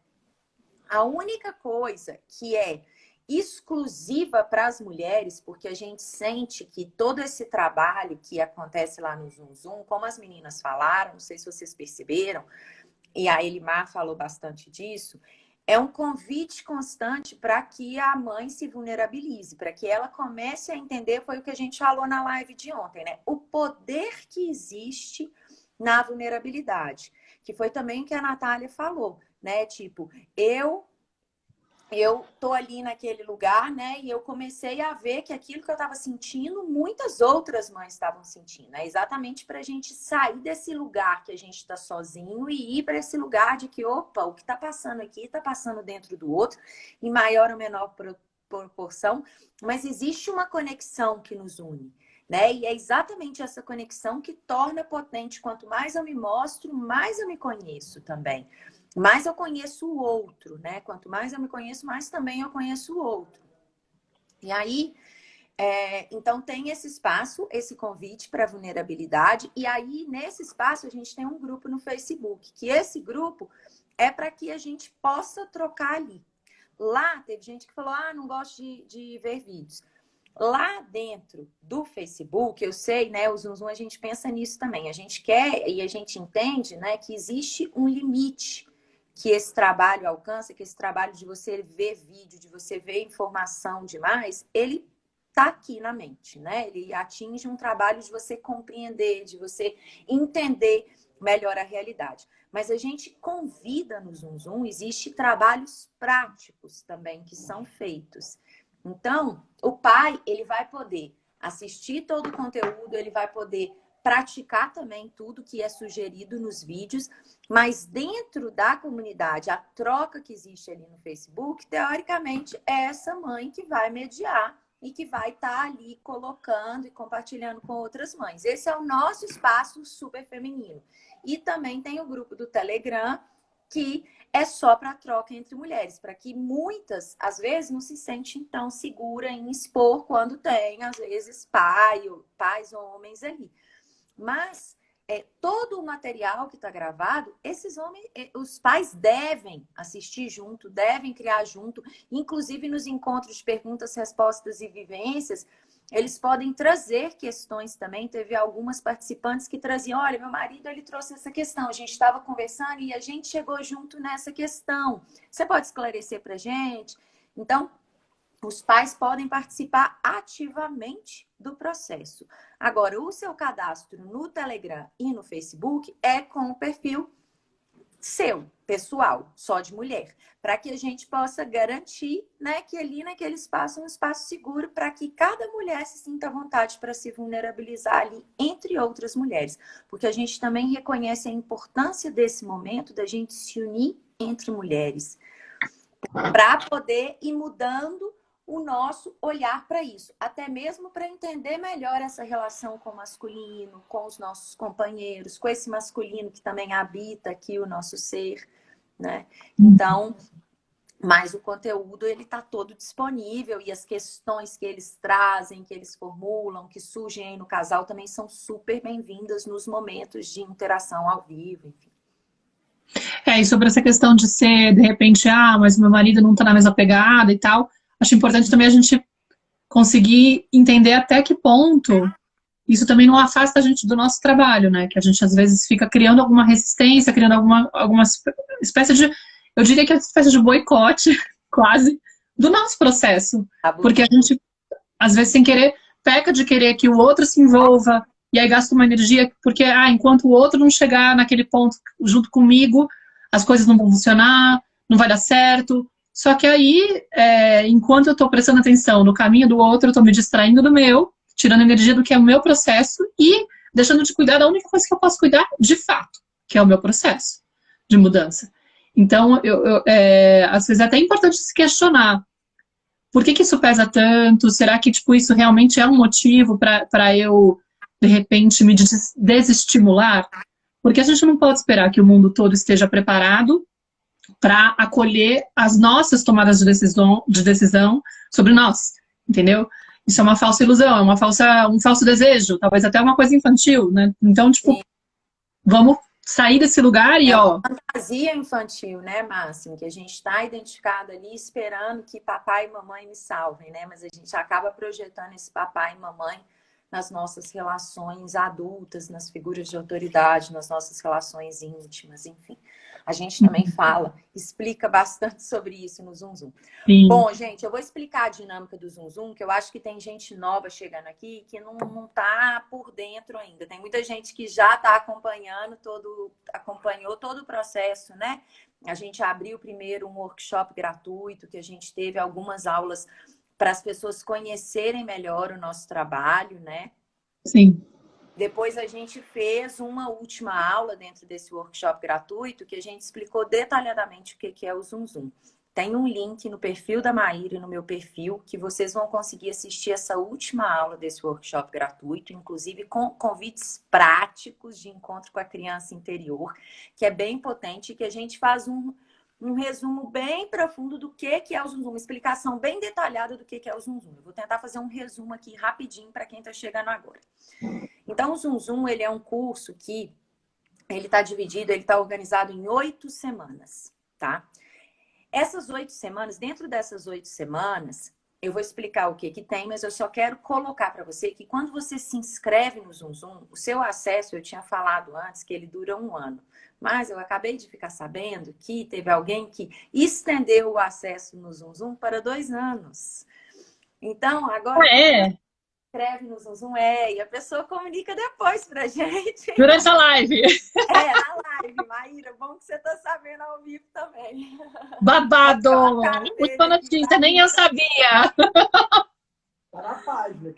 A única coisa que é exclusiva para as mulheres, porque a gente sente que todo esse trabalho que acontece lá no Zum Zum, como as meninas falaram, não sei se vocês perceberam, e a Elimar falou bastante disso, é um convite constante para que a mãe se vulnerabilize, para que ela comece a entender, foi o que a gente falou na live de ontem, né? O poder que existe na vulnerabilidade, que foi também o que a Natália falou, né? Tipo, eu tô ali naquele lugar, né? E eu comecei a ver que aquilo que eu estava sentindo, muitas outras mães estavam sentindo. É exatamente para a gente sair desse lugar que a gente está sozinho e ir para esse lugar de que, opa, o que está passando aqui está passando dentro do outro, em maior ou menor proporção, mas existe uma conexão que nos une, né? E é exatamente essa conexão que torna potente. Quanto mais eu me mostro, mais eu me conheço também. Mais eu conheço o outro, né? Quanto mais eu me conheço, mais também eu conheço o outro. E aí, Então, tem esse espaço, esse convite para vulnerabilidade. E aí, nesse espaço, a gente tem um grupo no Facebook, que esse grupo é para que a gente possa trocar ali. Lá, teve gente que falou, não gosto de ver vídeos. Lá dentro do Facebook, eu sei, né, o Zum Zum, a gente pensa nisso também. A gente quer e a gente entende, né, que existe um limite que esse trabalho alcança, que esse trabalho de você ver vídeo, de você ver informação demais, ele tá aqui na mente, né? Ele atinge um trabalho de você compreender, de você entender melhor a realidade. Mas a gente convida no Zum Zum, existe trabalhos práticos também que são feitos. Então, o pai, ele vai poder assistir todo o conteúdo, ele vai poder praticar também tudo que é sugerido nos vídeos, mas dentro da comunidade, a troca que existe ali no Facebook, teoricamente, é essa mãe que vai mediar e que vai estar ali colocando e compartilhando com outras mães. Esse é o nosso espaço super feminino. E também tem o grupo do Telegram, que é só para troca entre mulheres, para que muitas, às vezes, não se sentem tão seguras em expor quando tem, às vezes, pais ou homens ali. Mas todo o material que está gravado, esses homens, os pais devem assistir junto, devem criar junto, inclusive nos encontros de perguntas, respostas e vivências, eles podem trazer questões também. Teve algumas participantes que traziam, olha, meu marido, ele trouxe essa questão, a gente estava conversando e a gente chegou junto nessa questão. Você pode esclarecer para a gente? Então, os pais podem participar ativamente do processo. Agora, o seu cadastro no Telegram e no Facebook é com o perfil seu, pessoal, só de mulher, para que a gente possa garantir, né, que ali naquele espaço é um espaço seguro para que cada mulher se sinta à vontade para se vulnerabilizar ali, entre outras mulheres. Porque a gente também reconhece a importância desse momento da gente se unir entre mulheres, para poder ir mudando o nosso olhar para isso, até mesmo para entender melhor essa relação com o masculino, com os nossos companheiros, com esse masculino que também habita aqui o nosso ser, né? Então, mas o conteúdo, ele está todo disponível e as questões que eles trazem, que eles formulam, que surgem aí no casal também são super bem-vindas nos momentos de interação ao vivo, enfim. E sobre essa questão de ser, de repente, mas meu marido não tá na mesma pegada e tal, acho importante também a gente conseguir entender até que ponto isso também não afasta a gente do nosso trabalho, né? Que a gente às vezes fica criando alguma resistência, criando alguma espécie de, eu diria que é uma espécie de boicote, quase, do nosso processo. Porque a gente, às vezes, sem querer, peca de querer que o outro se envolva, e aí gasta uma energia, porque, enquanto o outro não chegar naquele ponto junto comigo, as coisas não vão funcionar, não vai dar certo. Só que aí, enquanto eu estou prestando atenção no caminho do outro, eu estou me distraindo do meu, tirando energia do que é o meu processo e deixando de cuidar da única coisa que eu posso cuidar de fato, que é o meu processo de mudança. Então, às vezes é até importante se questionar. Por que isso pesa tanto? Será que isso realmente é um motivo para eu, de repente, me desestimular? Porque a gente não pode esperar que o mundo todo esteja preparado para acolher as nossas tomadas de decisão sobre nós, entendeu? Isso é uma falsa ilusão, um falso desejo, talvez até uma coisa infantil, né? Então, vamos sair desse lugar e, uma fantasia infantil, né, Márcia? Que a gente está identificado ali esperando que papai e mamãe me salvem, né? Mas a gente acaba projetando esse papai e mamãe nas nossas relações adultas, nas figuras de autoridade, nas nossas relações íntimas, enfim. A gente também explica bastante sobre isso no Zum Zum. Sim. Bom, gente, eu vou explicar a dinâmica do Zum Zum, que eu acho que tem gente nova chegando aqui que não tá por dentro ainda. Tem muita gente que já está acompanhou todo o processo, né? A gente abriu primeiro um workshop gratuito, que a gente teve algumas aulas para as pessoas conhecerem melhor o nosso trabalho, né? Sim. Depois a gente fez uma última aula dentro desse workshop gratuito que a gente explicou detalhadamente o que é o Zum Zum. Tem um link no perfil da Maíra e no meu perfil que vocês vão conseguir assistir essa última aula desse workshop gratuito, inclusive com convites práticos de encontro com a criança interior, que é bem potente, que a gente faz um um resumo bem profundo do que é o Zum Zum, uma explicação bem detalhada do que é o Zum Zum. Eu vou tentar fazer um resumo aqui rapidinho para quem está chegando agora. Então, o Zum Zum, ele é um curso que ele está dividido, ele está organizado em 8 semanas, tá? Essas 8 semanas, dentro dessas 8 semanas, eu vou explicar o que tem, mas eu só quero colocar para você que quando você se inscreve no Zum Zum, o seu acesso, eu tinha falado antes que ele dura 1 ano. Mas eu acabei de ficar sabendo que teve alguém que estendeu o acesso no Zum Zum para 2 anos. Então, agora... Escreve no Zum Zum, e a pessoa comunica depois pra gente. Durante a live. Na live, Maíra, bom que você tá sabendo ao vivo também. Babado! Última notícia, nem eu sabia. Tá na página.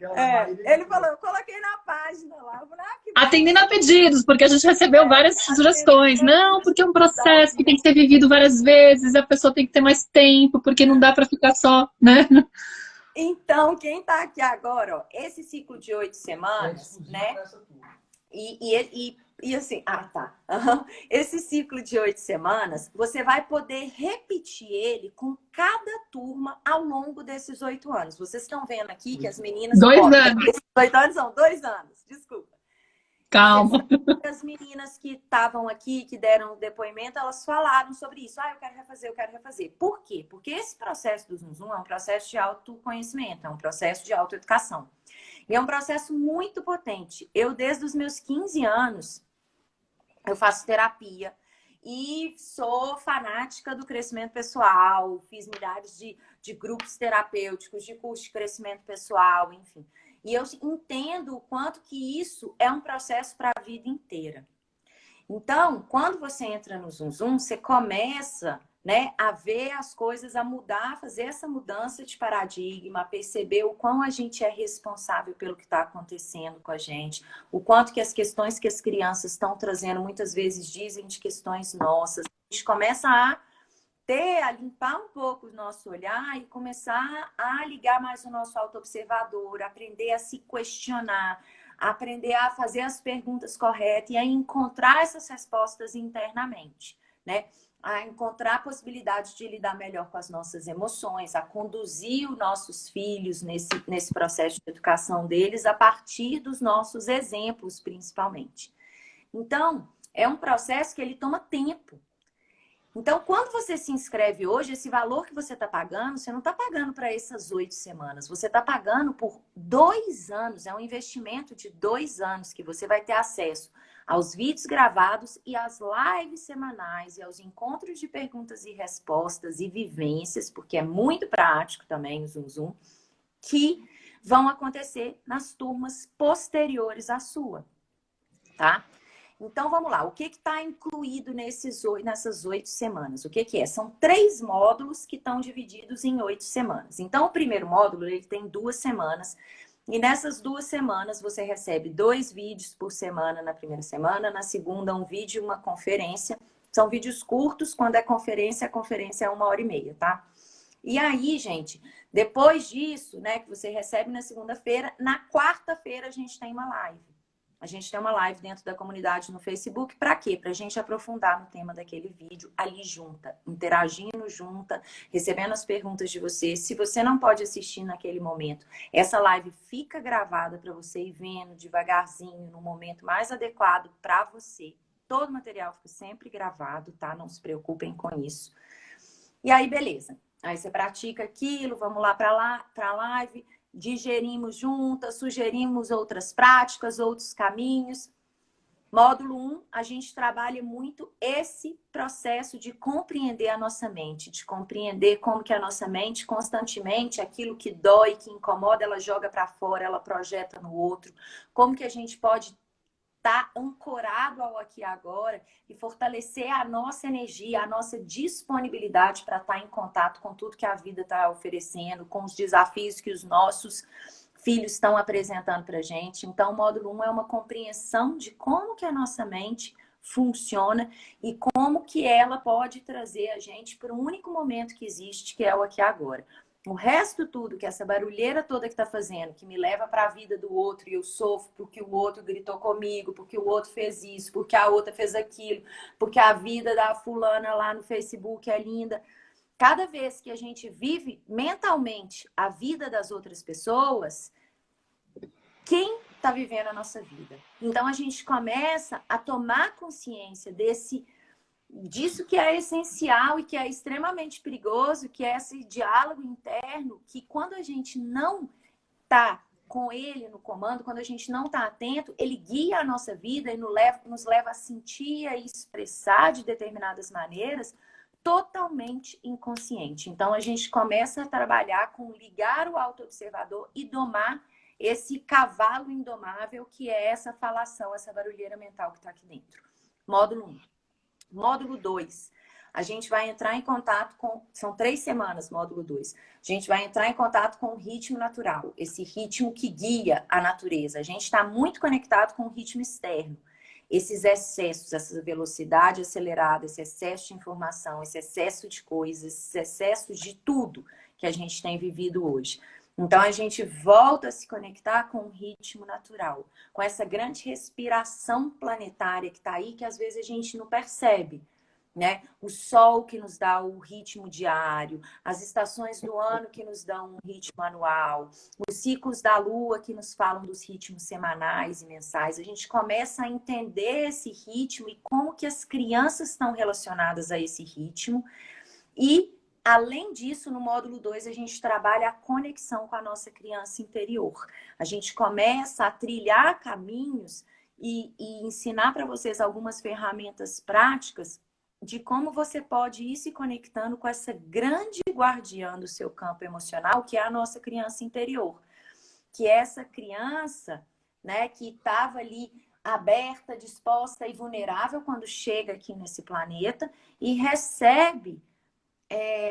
Ele falou, eu coloquei na página lá. Eu falei, atendendo a pedidos, porque a gente recebeu várias sugestões. Não, porque é um processo que tem que ser vivido várias vezes, a pessoa tem que ter mais tempo, porque não dá pra ficar só, né? Então, quem tá aqui agora, ó, esse ciclo de 8 semanas, né? E assim, esse ciclo de 8 semanas, você vai poder repetir ele com cada turma ao longo desses 8 anos. Vocês estão vendo aqui que as meninas... 2 anos. Esses 8 anos são 2 anos, desculpa. Calma. As meninas que estavam aqui, que deram depoimento, elas falaram sobre isso. Eu quero refazer, eu quero refazer. Por quê? Porque esse processo do Zum Zum é um processo de autoconhecimento, é um processo de autoeducação. E é um processo muito potente. Eu, desde os meus 15 anos, eu faço terapia e sou fanática do crescimento pessoal, fiz milhares de grupos terapêuticos, de curso de crescimento pessoal, enfim. E eu entendo o quanto que isso é um processo para a vida inteira. Então, quando você entra no Zum Zum, você começa, né, a ver as coisas, a mudar, a fazer essa mudança de paradigma, a perceber o quão a gente é responsável pelo que está acontecendo com a gente, o quanto que as questões que as crianças estão trazendo, muitas vezes dizem de questões nossas. A gente começa a limpar um pouco o nosso olhar e começar a ligar mais o nosso autoobservador, aprender a se questionar, aprender a fazer as perguntas corretas e a encontrar essas respostas internamente, né? A encontrar a possibilidade de lidar melhor com as nossas emoções, a conduzir os nossos filhos nesse processo de educação deles a partir dos nossos exemplos, principalmente. Então, é um processo que ele toma tempo. Então, quando você se inscreve hoje, esse valor que você está pagando, você não está pagando para essas 8 semanas. Você está pagando por 2 anos. É um investimento de 2 anos que você vai ter acesso aos vídeos gravados e às lives semanais e aos encontros de perguntas e respostas e vivências, porque é muito prático também o Zum Zum, que vão acontecer nas turmas posteriores à sua, tá? Então, vamos lá. O que está incluído nessas 8 semanas? O que é? São 3 módulos que estão divididos em 8 semanas. Então, o primeiro módulo ele tem 2 semanas. E nessas 2 semanas, você recebe 2 vídeos por semana na primeira semana. Na segunda, um vídeo e uma conferência. São vídeos curtos. Quando é conferência, a conferência é 1h30, tá? E aí, gente, depois disso, né, que você recebe na segunda-feira, na quarta-feira a gente tem uma live. A gente tem uma live dentro da comunidade no Facebook. Para quê? Para a gente aprofundar no tema daquele vídeo ali junta, interagindo junta, recebendo as perguntas de vocês. Se você não pode assistir naquele momento, essa live fica gravada para você ir vendo devagarzinho, no momento mais adequado para você. Todo o material fica sempre gravado, tá? Não se preocupem com isso. E aí, beleza. Aí você pratica aquilo, vamos lá para a live. Digerimos juntas, sugerimos outras práticas, outros caminhos. Módulo 1, a gente trabalha muito esse processo de compreender a nossa mente, de compreender como que a nossa mente constantemente, aquilo que dói, que incomoda, ela joga para fora, ela projeta no outro. Como que a gente pode estar ancorado ao aqui e agora e fortalecer a nossa energia, a nossa disponibilidade para estar em contato com tudo que a vida está oferecendo, com os desafios que os nossos filhos estão apresentando para a gente. Então, o módulo 1 é uma compreensão de como que a nossa mente funciona e como que ela pode trazer a gente para o único momento que existe, que é o aqui e agora. O resto tudo, que essa barulheira toda que tá fazendo, que me leva para a vida do outro e eu sofro porque o outro gritou comigo, porque o outro fez isso, porque a outra fez aquilo, porque a vida da fulana lá no Facebook é linda. Cada vez que a gente vive mentalmente a vida das outras pessoas, quem está vivendo a nossa vida? Então a gente começa a tomar consciência disso que é essencial e que é extremamente perigoso, que é esse diálogo interno, que quando a gente não está com ele no comando, quando a gente não está atento, ele guia a nossa vida e nos leva a sentir e expressar de determinadas maneiras totalmente inconsciente. Então a gente começa a trabalhar com ligar o autoobservador e domar esse cavalo indomável que é essa falação, essa barulheira mental que está aqui dentro. Módulo 1. Módulo 2, a gente vai entrar em contato com... São 3 semanas, módulo 2. A gente vai entrar em contato com o ritmo natural, esse ritmo que guia a natureza. A gente está muito conectado com o ritmo externo. Esses excessos, essa velocidade acelerada, esse excesso de informação, esse excesso de coisas, esses excessos de tudo que a gente tem vivido hoje. Então, a gente volta a se conectar com o ritmo natural, com essa grande respiração planetária que está aí, que às vezes a gente não percebe, né? O sol que nos dá o ritmo diário, as estações do ano que nos dão um ritmo anual, os ciclos da lua que nos falam dos ritmos semanais e mensais. A gente começa a entender esse ritmo e como que as crianças estão relacionadas a esse ritmo. E além disso, no módulo 2, a gente trabalha a conexão com a nossa criança interior. A gente começa a trilhar caminhos e ensinar para vocês algumas ferramentas práticas de como você pode ir se conectando com essa grande guardiã do seu campo emocional, que é a nossa criança interior. Que é essa criança, né, que estava ali aberta, disposta e vulnerável quando chega aqui nesse planeta e recebe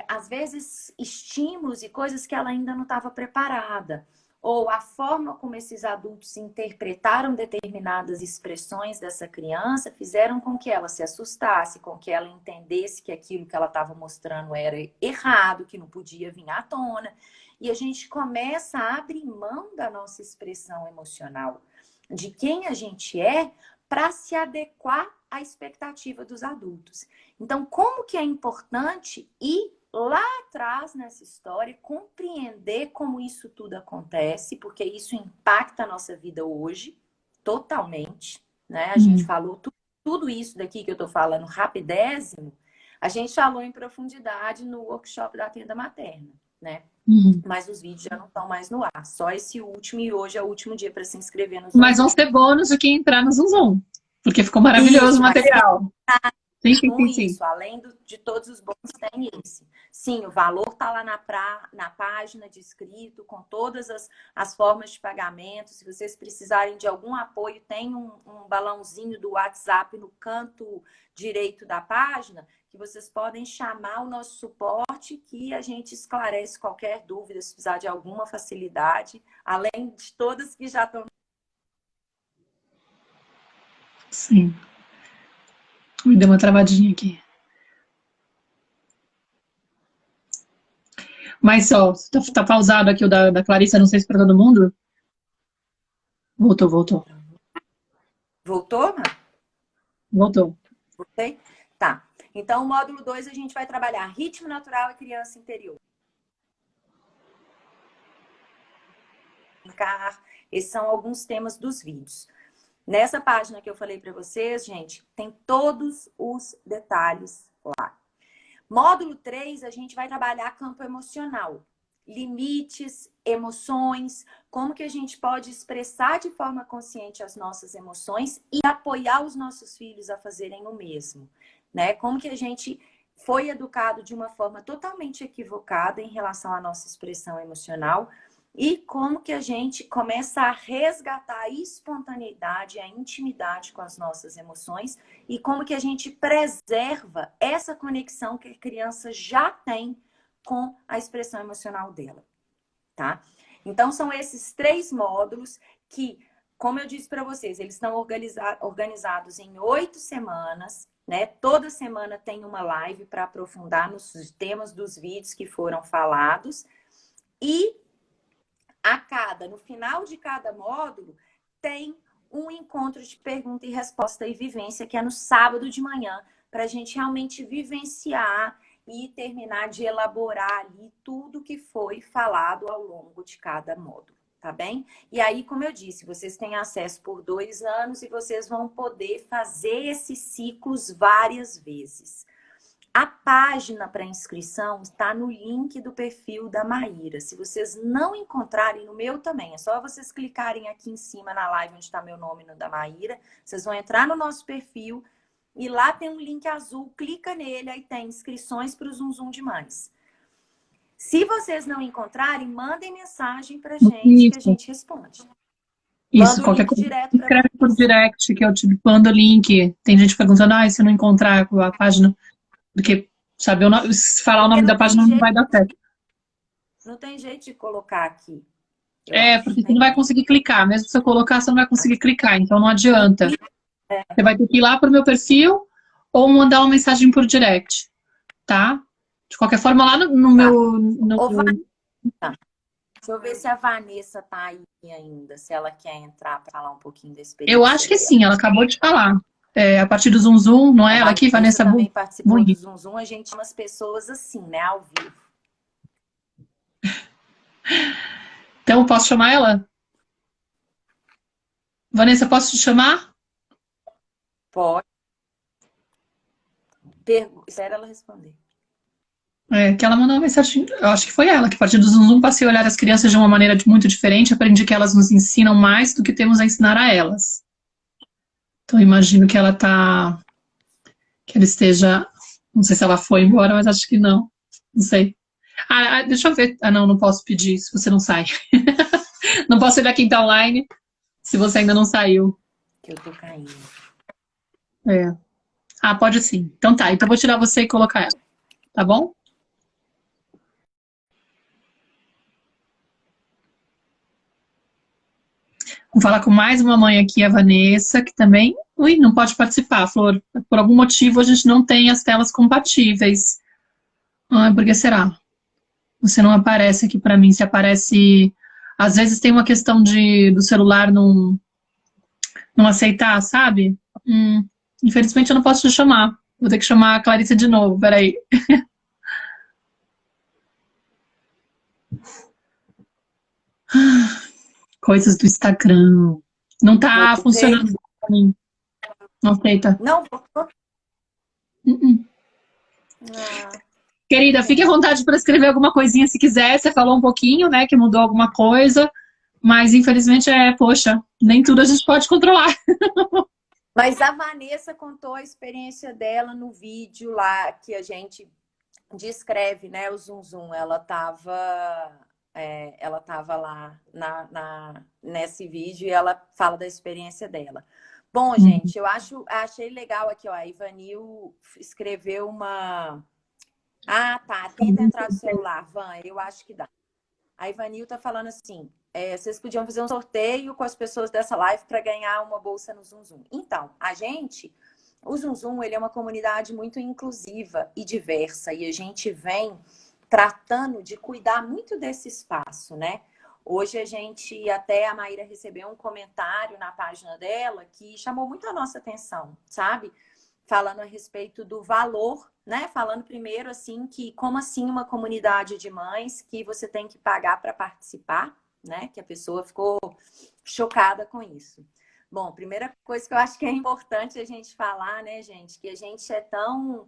às vezes, estímulos e coisas que ela ainda não estava preparada. Ou a forma como esses adultos interpretaram determinadas expressões dessa criança fizeram com que ela se assustasse, com que ela entendesse que aquilo que ela estava mostrando era errado, que não podia vir à tona. E a gente começa a abrir mão da nossa expressão emocional, de quem a gente é, para se adequar à expectativa dos adultos. Então, como que é importante ir lá atrás nessa história, compreender como isso tudo acontece, porque isso impacta a nossa vida hoje, totalmente, né? A gente falou tudo isso daqui que eu tô falando rapidésimo, a gente falou em profundidade no workshop da Tenda Materna, né? Mas os vídeos já não estão mais no ar. Só esse último, e hoje é o último dia para se inscrever no Zoom. Mas vão ser bônus de quem entrar no Zoom. Porque ficou maravilhoso Isso, o material. Sim. Isso, além de todos os bônus, tem esse. Sim, o valor está lá na página de inscrito, com todas as formas de pagamento. Se vocês precisarem de algum apoio, tem um balãozinho do WhatsApp no canto direito da página, que vocês podem chamar o nosso suporte, que a gente esclarece qualquer dúvida, se precisar de alguma facilidade, além de todas que já estão. Sim. Me deu uma travadinha aqui. Mas só, tá pausado aqui o da Clarissa, não sei se para todo mundo. Voltou. Voltou, Má? Voltou. Voltei? Tá. Então, o módulo 2, a gente vai trabalhar ritmo natural e criança interior. Esses são alguns temas dos vídeos. Nessa página que eu falei para vocês, gente, tem todos os detalhes lá. Módulo 3, a gente vai trabalhar campo emocional. Limites, emoções, como que a gente pode expressar de forma consciente as nossas emoções e apoiar os nossos filhos a fazerem o mesmo, né? Como que a gente foi educado de uma forma totalmente equivocada em relação à nossa expressão emocional e como que a gente começa a resgatar a espontaneidade, a intimidade com as nossas emoções e como que a gente preserva essa conexão que a criança já tem com a expressão emocional dela, tá? Então, são esses 3 módulos que, como eu disse para vocês, eles estão organizados em 8 semanas, né? Toda semana tem uma live para aprofundar nos temas dos vídeos que foram falados. E no final de cada módulo, tem um encontro de pergunta e resposta e vivência, que é no sábado de manhã, para a gente realmente vivenciar e terminar de elaborar ali tudo que foi falado ao longo de cada módulo, tá bem? E aí, como eu disse, vocês têm acesso por 2 anos e vocês vão poder fazer esses ciclos várias vezes. A página para inscrição está no link do perfil da Maíra. Se vocês não encontrarem, no meu também, é só vocês clicarem aqui em cima na live onde está meu nome no da Maíra. Vocês vão entrar no nosso perfil e lá tem um link azul, clica nele, aí tem inscrições para o Zum Zum de Mães. Se vocês não encontrarem, mandem mensagem para a gente que a gente responde. Isso, qualquer coisa. Escreve por direct que eu te mando o link. Tem gente perguntando, se eu não encontrar a página... Porque, sabe, se falar o nome da página não vai dar certo. Não tem jeito de colocar aqui. Porque você não vai conseguir clicar. Mesmo se eu colocar, você não vai conseguir clicar. Então não adianta. Você vai ter que ir lá pro meu perfil ou mandar uma mensagem por direct. Tá? De qualquer forma, lá no meu... Deixa eu ver se a Vanessa tá aí ainda. Se ela quer entrar para falar um pouquinho da experiência. Eu acho que sim, ela acabou de falar. A partir do Zum Zum, não é? Ela aqui, Vanessa também participou do Zum Zum, a gente chama as pessoas assim, né? Ao vivo. Então, posso chamar ela? Vanessa, posso te chamar? Pode. Espera ela responder. Que ela mandou uma mensagem, eu acho que foi ela, que a partir do Zum Zum passei a olhar as crianças de uma maneira muito diferente, aprendi que elas nos ensinam mais do que temos a ensinar a elas. Então, imagino que ela esteja... Não sei se ela foi embora, mas acho que não. Não sei. Deixa eu ver. Não posso pedir se você não sai. Não posso olhar quem tá online se você ainda não saiu. Que eu tô caindo. Pode sim. Então tá. Então eu vou tirar você e colocar ela. Tá bom? Vou falar com mais uma mãe aqui, a Vanessa, que também... não pode participar, Flor. Por algum motivo a gente não tem as telas compatíveis. Por que será? Você não aparece aqui pra mim. Se aparece... Às vezes tem uma questão do celular não aceitar, sabe? Infelizmente eu não posso te chamar. Vou ter que chamar a Clarissa de novo. Peraí. Coisas do Instagram. Não tá funcionando pra mim. Não aceita. Não. Querida, fique à vontade para escrever alguma coisinha se quiser. Você falou um pouquinho, né, que mudou alguma coisa. Mas, infelizmente, poxa, nem tudo a gente pode controlar. Mas a Vanessa contou a experiência dela no vídeo lá, que a gente descreve, né, o Zum Zum. Ela tava lá nesse vídeo e ela fala da experiência dela. Bom, gente, achei legal aqui, ó, a Ivanil escreveu uma... tá, tenta entrar no celular, Van, eu acho que dá. A Ivanil tá falando assim, vocês podiam fazer um sorteio com as pessoas dessa live para ganhar uma bolsa no Zum Zum. Então, o Zum Zum, ele é uma comunidade muito inclusiva e diversa, e a gente vem tratando de cuidar muito desse espaço, né? Hoje até a Maíra recebeu um comentário na página dela que chamou muito a nossa atenção, sabe? Falando a respeito do valor, né? Falando primeiro assim que como assim uma comunidade de mães que você tem que pagar para participar, né? Que a pessoa ficou chocada com isso. Bom, primeira coisa que eu acho que é importante a gente falar, né, gente, que a gente é tão...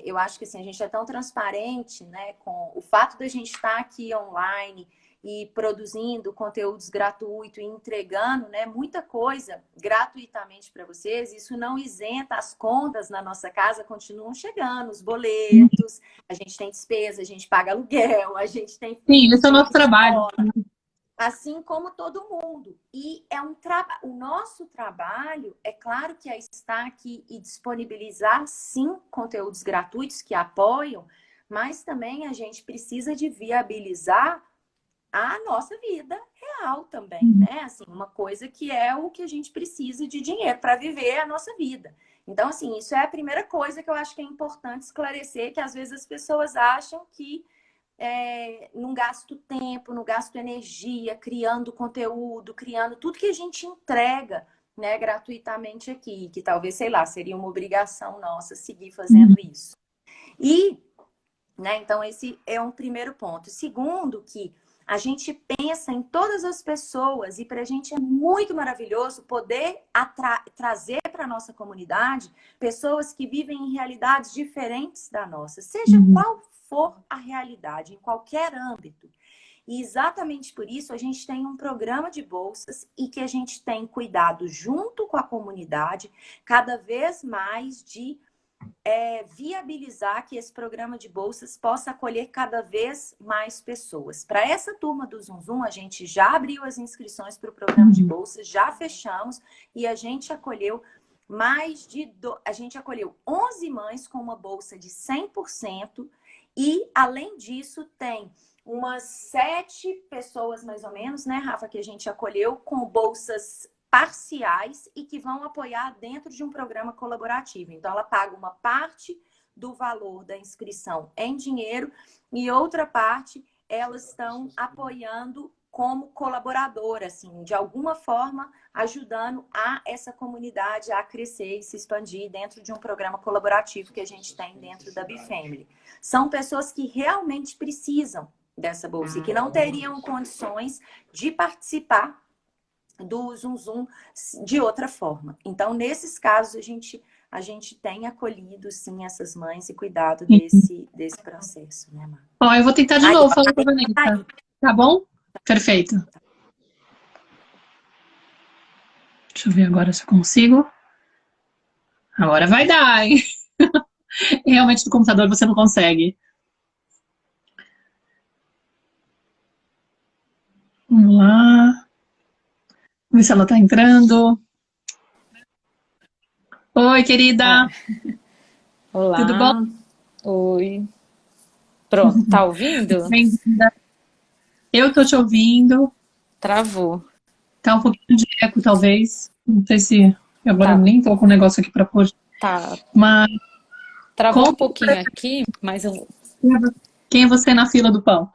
eu acho que assim, a gente é tão transparente, né, com o fato da gente estar aqui online e produzindo conteúdos gratuitos e entregando, né, muita coisa gratuitamente para vocês. Isso não isenta, as contas na nossa casa continuam chegando, os boletos, a gente tem despesa, a gente paga aluguel, a gente tem... Sim, esse é o nosso trabalho. Assim como todo mundo. E o nosso trabalho, é claro que é estar aqui e disponibilizar, sim, conteúdos gratuitos que apoiam, mas também a gente precisa de viabilizar a nossa vida real também, né? Assim, uma coisa que é o que a gente precisa de dinheiro para viver a nossa vida. Então, assim, isso é a primeira coisa que eu acho que é importante esclarecer, que às vezes as pessoas acham que não gasto tempo, não gasto energia, criando conteúdo, criando tudo que a gente entrega, né, gratuitamente aqui, que talvez, sei lá, seria uma obrigação nossa seguir fazendo isso. E, né, então esse é um primeiro ponto. Segundo, que a gente pensa em todas as pessoas e para a gente é muito maravilhoso poder trazer para a nossa comunidade pessoas que vivem em realidades diferentes da nossa, seja qual for a realidade, em qualquer âmbito. E exatamente por isso a gente tem um programa de bolsas e que a gente tem cuidado junto com a comunidade cada vez mais de viabilizar que esse programa de bolsas possa acolher cada vez mais pessoas. Para essa turma do Zum Zum, a gente já abriu as inscrições para o programa de bolsas, já fechamos e a gente acolheu a gente acolheu 11 mães com uma bolsa de 100% e, além disso, tem umas 7 pessoas, mais ou menos, né, Rafa, que a gente acolheu com bolsas parciais e que vão apoiar dentro de um programa colaborativo. Então, ela paga uma parte do valor da inscrição em dinheiro e outra parte elas estão apoiando como colaboradora, assim, de alguma forma ajudando essa comunidade a crescer e se expandir dentro de um programa colaborativo que a gente tem dentro da Bifamily. São pessoas que realmente precisam dessa bolsa e que não teriam condições de participar do Zum Zum de outra forma. Então, nesses casos, a gente tem acolhido, sim, essas mães e cuidado desse processo, né, Mar? Ó, eu vou tentar de novo falar com a Vanessa. Tá bom? Perfeito. Deixa eu ver agora se eu consigo. Agora vai dar, hein? Realmente, no computador você não consegue. Vamos lá. Vamos ver se ela tá entrando. Oi, querida. Olá. Tudo bom? Oi. Pronto, tá ouvindo? Bem-vinda. Eu tô te ouvindo. Travou. Tá um pouquinho de eco, talvez. Não sei se... Agora eu nem tô com o negócio aqui pra pôr. Tá. Mas... Travou um pouquinho aqui, mas Quem é você na fila do pão?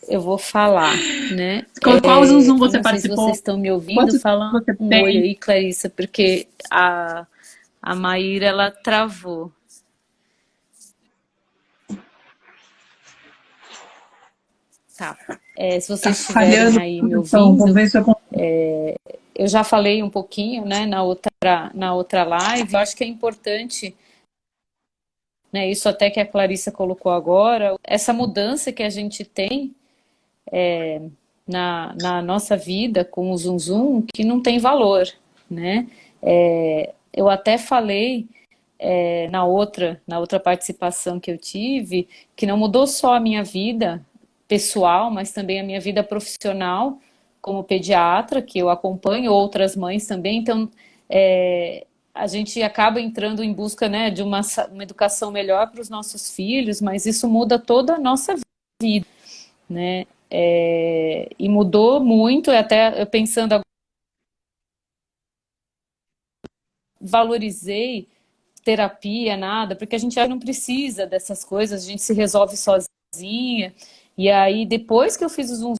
eu vou falar, né? Qual Zum Zum você não participou? Não sei se vocês estão me ouvindo. Quantos Fala você um tem? oi aí, Clarissa, porque a Maíra, ela travou. Tá. Se vocês estiverem aí me ouvindo, eu já falei um pouquinho, né, na outra live. Eu acho que é importante, né, isso até que a Clarissa colocou agora, essa mudança que a gente tem na nossa vida com o Zum Zum, que não tem valor, né? Eu até falei na outra participação que eu tive, que não mudou só a minha vida pessoal, mas também a minha vida profissional como pediatra, que eu acompanho outras mães também. Então, a gente acaba entrando em busca, né, de uma educação melhor para os nossos filhos, mas isso muda toda a nossa vida, né? E mudou muito, até eu pensando agora, valorizei terapia, nada, porque a gente já não precisa dessas coisas, a gente se resolve sozinha. E aí, depois que eu fiz o Zum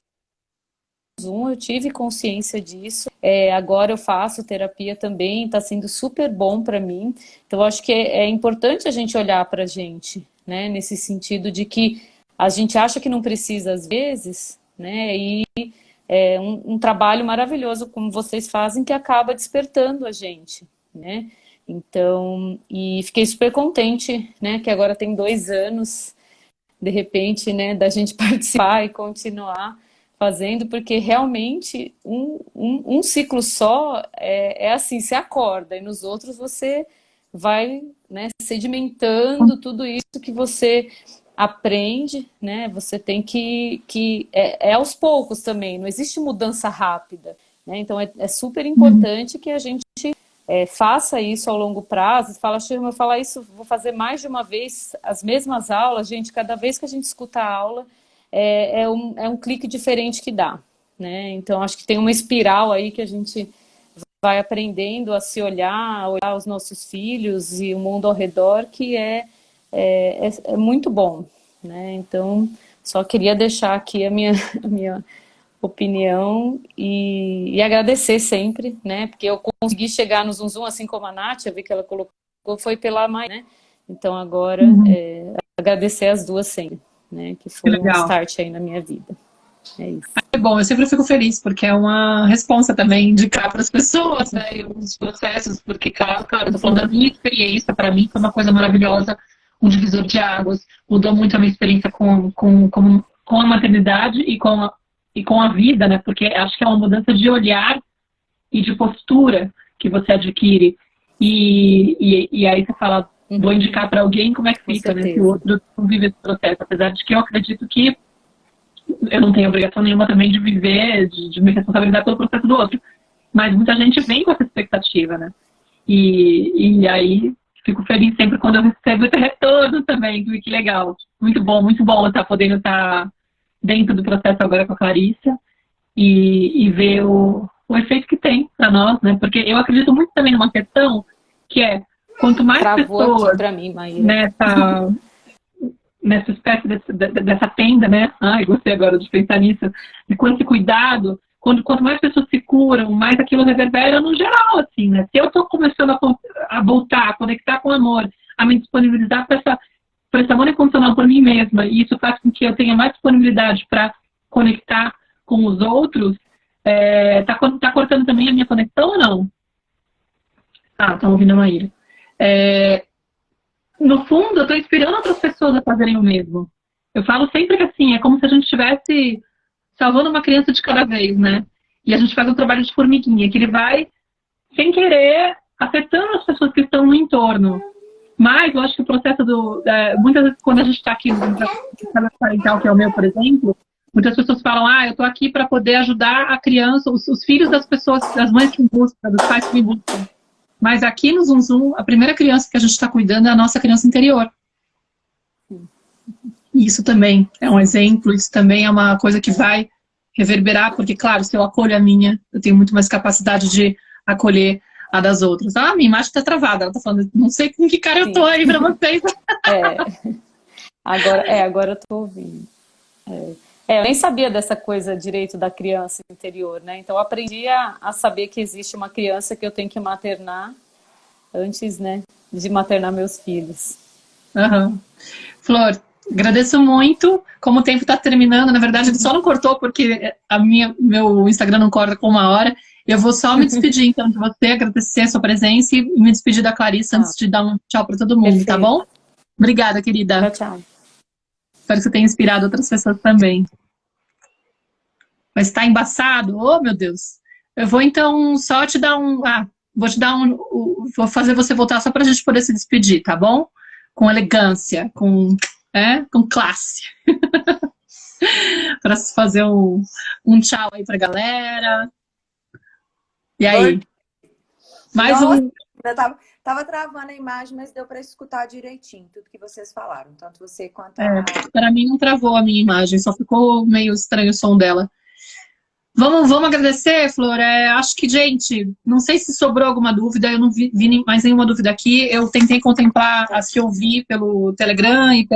Zum, eu tive consciência disso. Agora eu faço terapia também, está sendo super bom para mim. Então, eu acho que é importante a gente olhar para a gente, né? Nesse sentido de que a gente acha que não precisa às vezes, né? E é um trabalho maravilhoso, como vocês fazem, que acaba despertando a gente, né? Então, e fiquei super contente, né? Que agora tem 2 anos, de repente, né? Da gente participar e continuar fazendo, porque realmente um ciclo só é assim, você acorda, e nos outros você vai, né, sedimentando tudo isso que você aprende, né? Você tem que aos poucos também, não existe mudança rápida, né? Então é super importante que a gente faça isso ao longo prazo. Fala, Shirma, eu falar isso, vou fazer mais de uma vez as mesmas aulas, gente, cada vez que a gente escuta a aula, é um clique diferente que dá, né? Então, acho que tem uma espiral aí que a gente vai aprendendo a se olhar, a olhar os nossos filhos e o mundo ao redor, que é muito bom, né? Então, só queria deixar aqui a minha, a minha opinião e agradecer sempre, né? Porque eu consegui chegar no Zum Zum, assim como a Nath, eu vi que ela colocou, foi pela mãe, né? Então agora, agradecer as duas sempre, né? Que Que foi um legal. start aí na minha vida. É isso. É bom, eu sempre fico feliz, porque é uma responsa também indicar para as pessoas, né, e os processos, porque, claro, eu tô falando da minha experiência, para mim foi uma coisa maravilhosa, um divisor de águas, mudou muito a minha experiência com a maternidade e com a vida, né, porque acho que é uma mudança de olhar e de postura que você adquire, e aí você fala, vou indicar para alguém, como é que fica, né, se o outro não vive esse processo, apesar de que eu acredito que eu não tenho obrigação nenhuma também de viver, de me responsabilizar pelo processo do outro. Mas muita gente vem com essa expectativa, né? E aí fico feliz sempre quando eu recebo esse retorno também. Que legal. Muito bom estar podendo estar dentro do processo agora com a Clarissa e ver o efeito que tem para nós, né? Porque eu acredito muito também numa questão que é, quanto mais pessoas aqui pra mim, nessa espécie dessa tenda, né? Ai, gostei agora de pensar nisso. E com esse cuidado, quanto mais pessoas se curam, mais aquilo reverbera no geral, assim, né? Se eu estou começando a voltar, a conectar com o amor, a me disponibilizar para esse amor incondicional por mim mesma, e isso faz com que eu tenha mais disponibilidade para conectar com os outros, tá cortando também a minha conexão ou não? Ah, estão ouvindo a Maíra. No fundo, eu estou inspirando outras pessoas a fazerem o mesmo. Eu falo sempre que assim, é como se a gente estivesse salvando uma criança de cada vez, né? E a gente faz um trabalho de formiguinha, que ele vai, sem querer, afetando as pessoas que estão no entorno. Mas eu acho que o processo muitas vezes, quando a gente está aqui no processo parental, que é o meu, por exemplo, muitas pessoas falam, eu estou aqui para poder ajudar a criança, os filhos das pessoas, das mães que me buscam, dos pais que me buscam. Mas aqui no Zum Zum, a primeira criança que a gente está cuidando é a nossa criança interior. E isso também é um exemplo, isso também é uma coisa que vai reverberar, porque, claro, se eu acolho a minha, eu tenho muito mais capacidade de acolher a das outras. Minha imagem está travada, ela está falando, não sei com que cara eu tô aí para vocês. Agora eu tô ouvindo. Eu nem sabia dessa coisa direito da criança interior, né? Então eu aprendi a saber que existe uma criança que eu tenho que maternar antes, né, de maternar meus filhos. Flor, agradeço muito. Como o tempo está terminando, na verdade ele só não cortou porque meu Instagram não corta com 1 hora. Eu vou só me despedir então de você, agradecer a sua presença e me despedir da Clarissa antes de dar um tchau para todo mundo, Perfeito. Tá bom? Obrigada, querida. Tchau. Espero que você tenha inspirado outras pessoas também. Mas tá embaçado? Oh, meu Deus. Eu vou então só te dar vou fazer você voltar só pra gente poder se despedir, tá bom? Com elegância, com classe. Para fazer um tchau aí pra galera. E aí? Mais um... Tava travando a imagem, mas deu para escutar direitinho tudo que vocês falaram, tanto você quanto Para mim não travou a minha imagem, só ficou meio estranho o som dela. Vamos agradecer, Flor. Acho que, gente, não sei se sobrou alguma dúvida, eu não vi mais nenhuma dúvida aqui. Eu tentei contemplar as que eu vi pelo Telegram e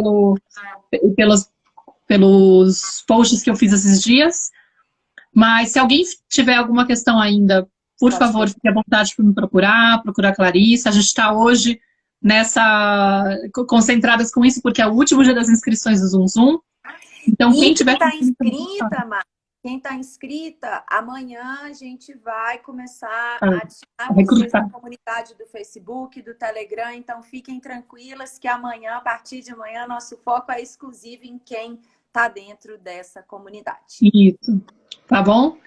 pelos posts que eu fiz esses dias. Mas se alguém tiver alguma questão ainda, por favor, fique à vontade para me procurar a Clarissa. A gente está hoje concentradas com isso, porque é o último dia das inscrições do Zum Zum. Então, quem tiver... Quem está inscrita, amanhã a gente vai começar a adicionar vocês na comunidade do Facebook, do Telegram. Então, fiquem tranquilas que amanhã, a partir de amanhã, nosso foco é exclusivo em quem está dentro dessa comunidade. Isso. Tá bom?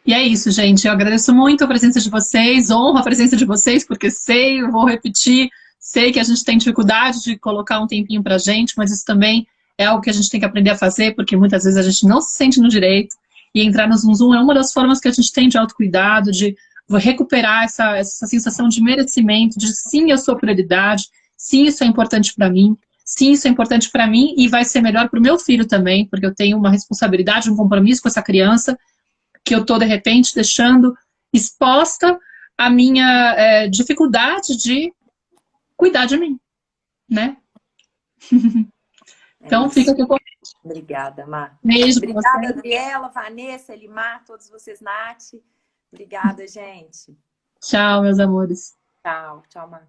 E é isso, gente. Eu agradeço muito a presença de vocês, honro a presença de vocês, porque eu vou repetir, sei que a gente tem dificuldade de colocar um tempinho pra gente, mas isso também é algo que a gente tem que aprender a fazer, porque muitas vezes a gente não se sente no direito. E entrar no Zum Zum é uma das formas que a gente tem de autocuidado, de recuperar essa sensação de merecimento, de sim, eu sou prioridade, sim, isso é importante para mim, sim, isso é importante para mim e vai ser melhor para o meu filho também, porque eu tenho uma responsabilidade, um compromisso com essa criança que eu estou, de repente, deixando exposta à minha dificuldade de cuidar de mim, né? Então fica aqui com Obrigada, Mar. beijo pra Obrigada, você. Adriela, Vanessa, Elimar, todos vocês, Nath. Obrigada, gente. Tchau, meus amores. Tchau, tchau, Mar.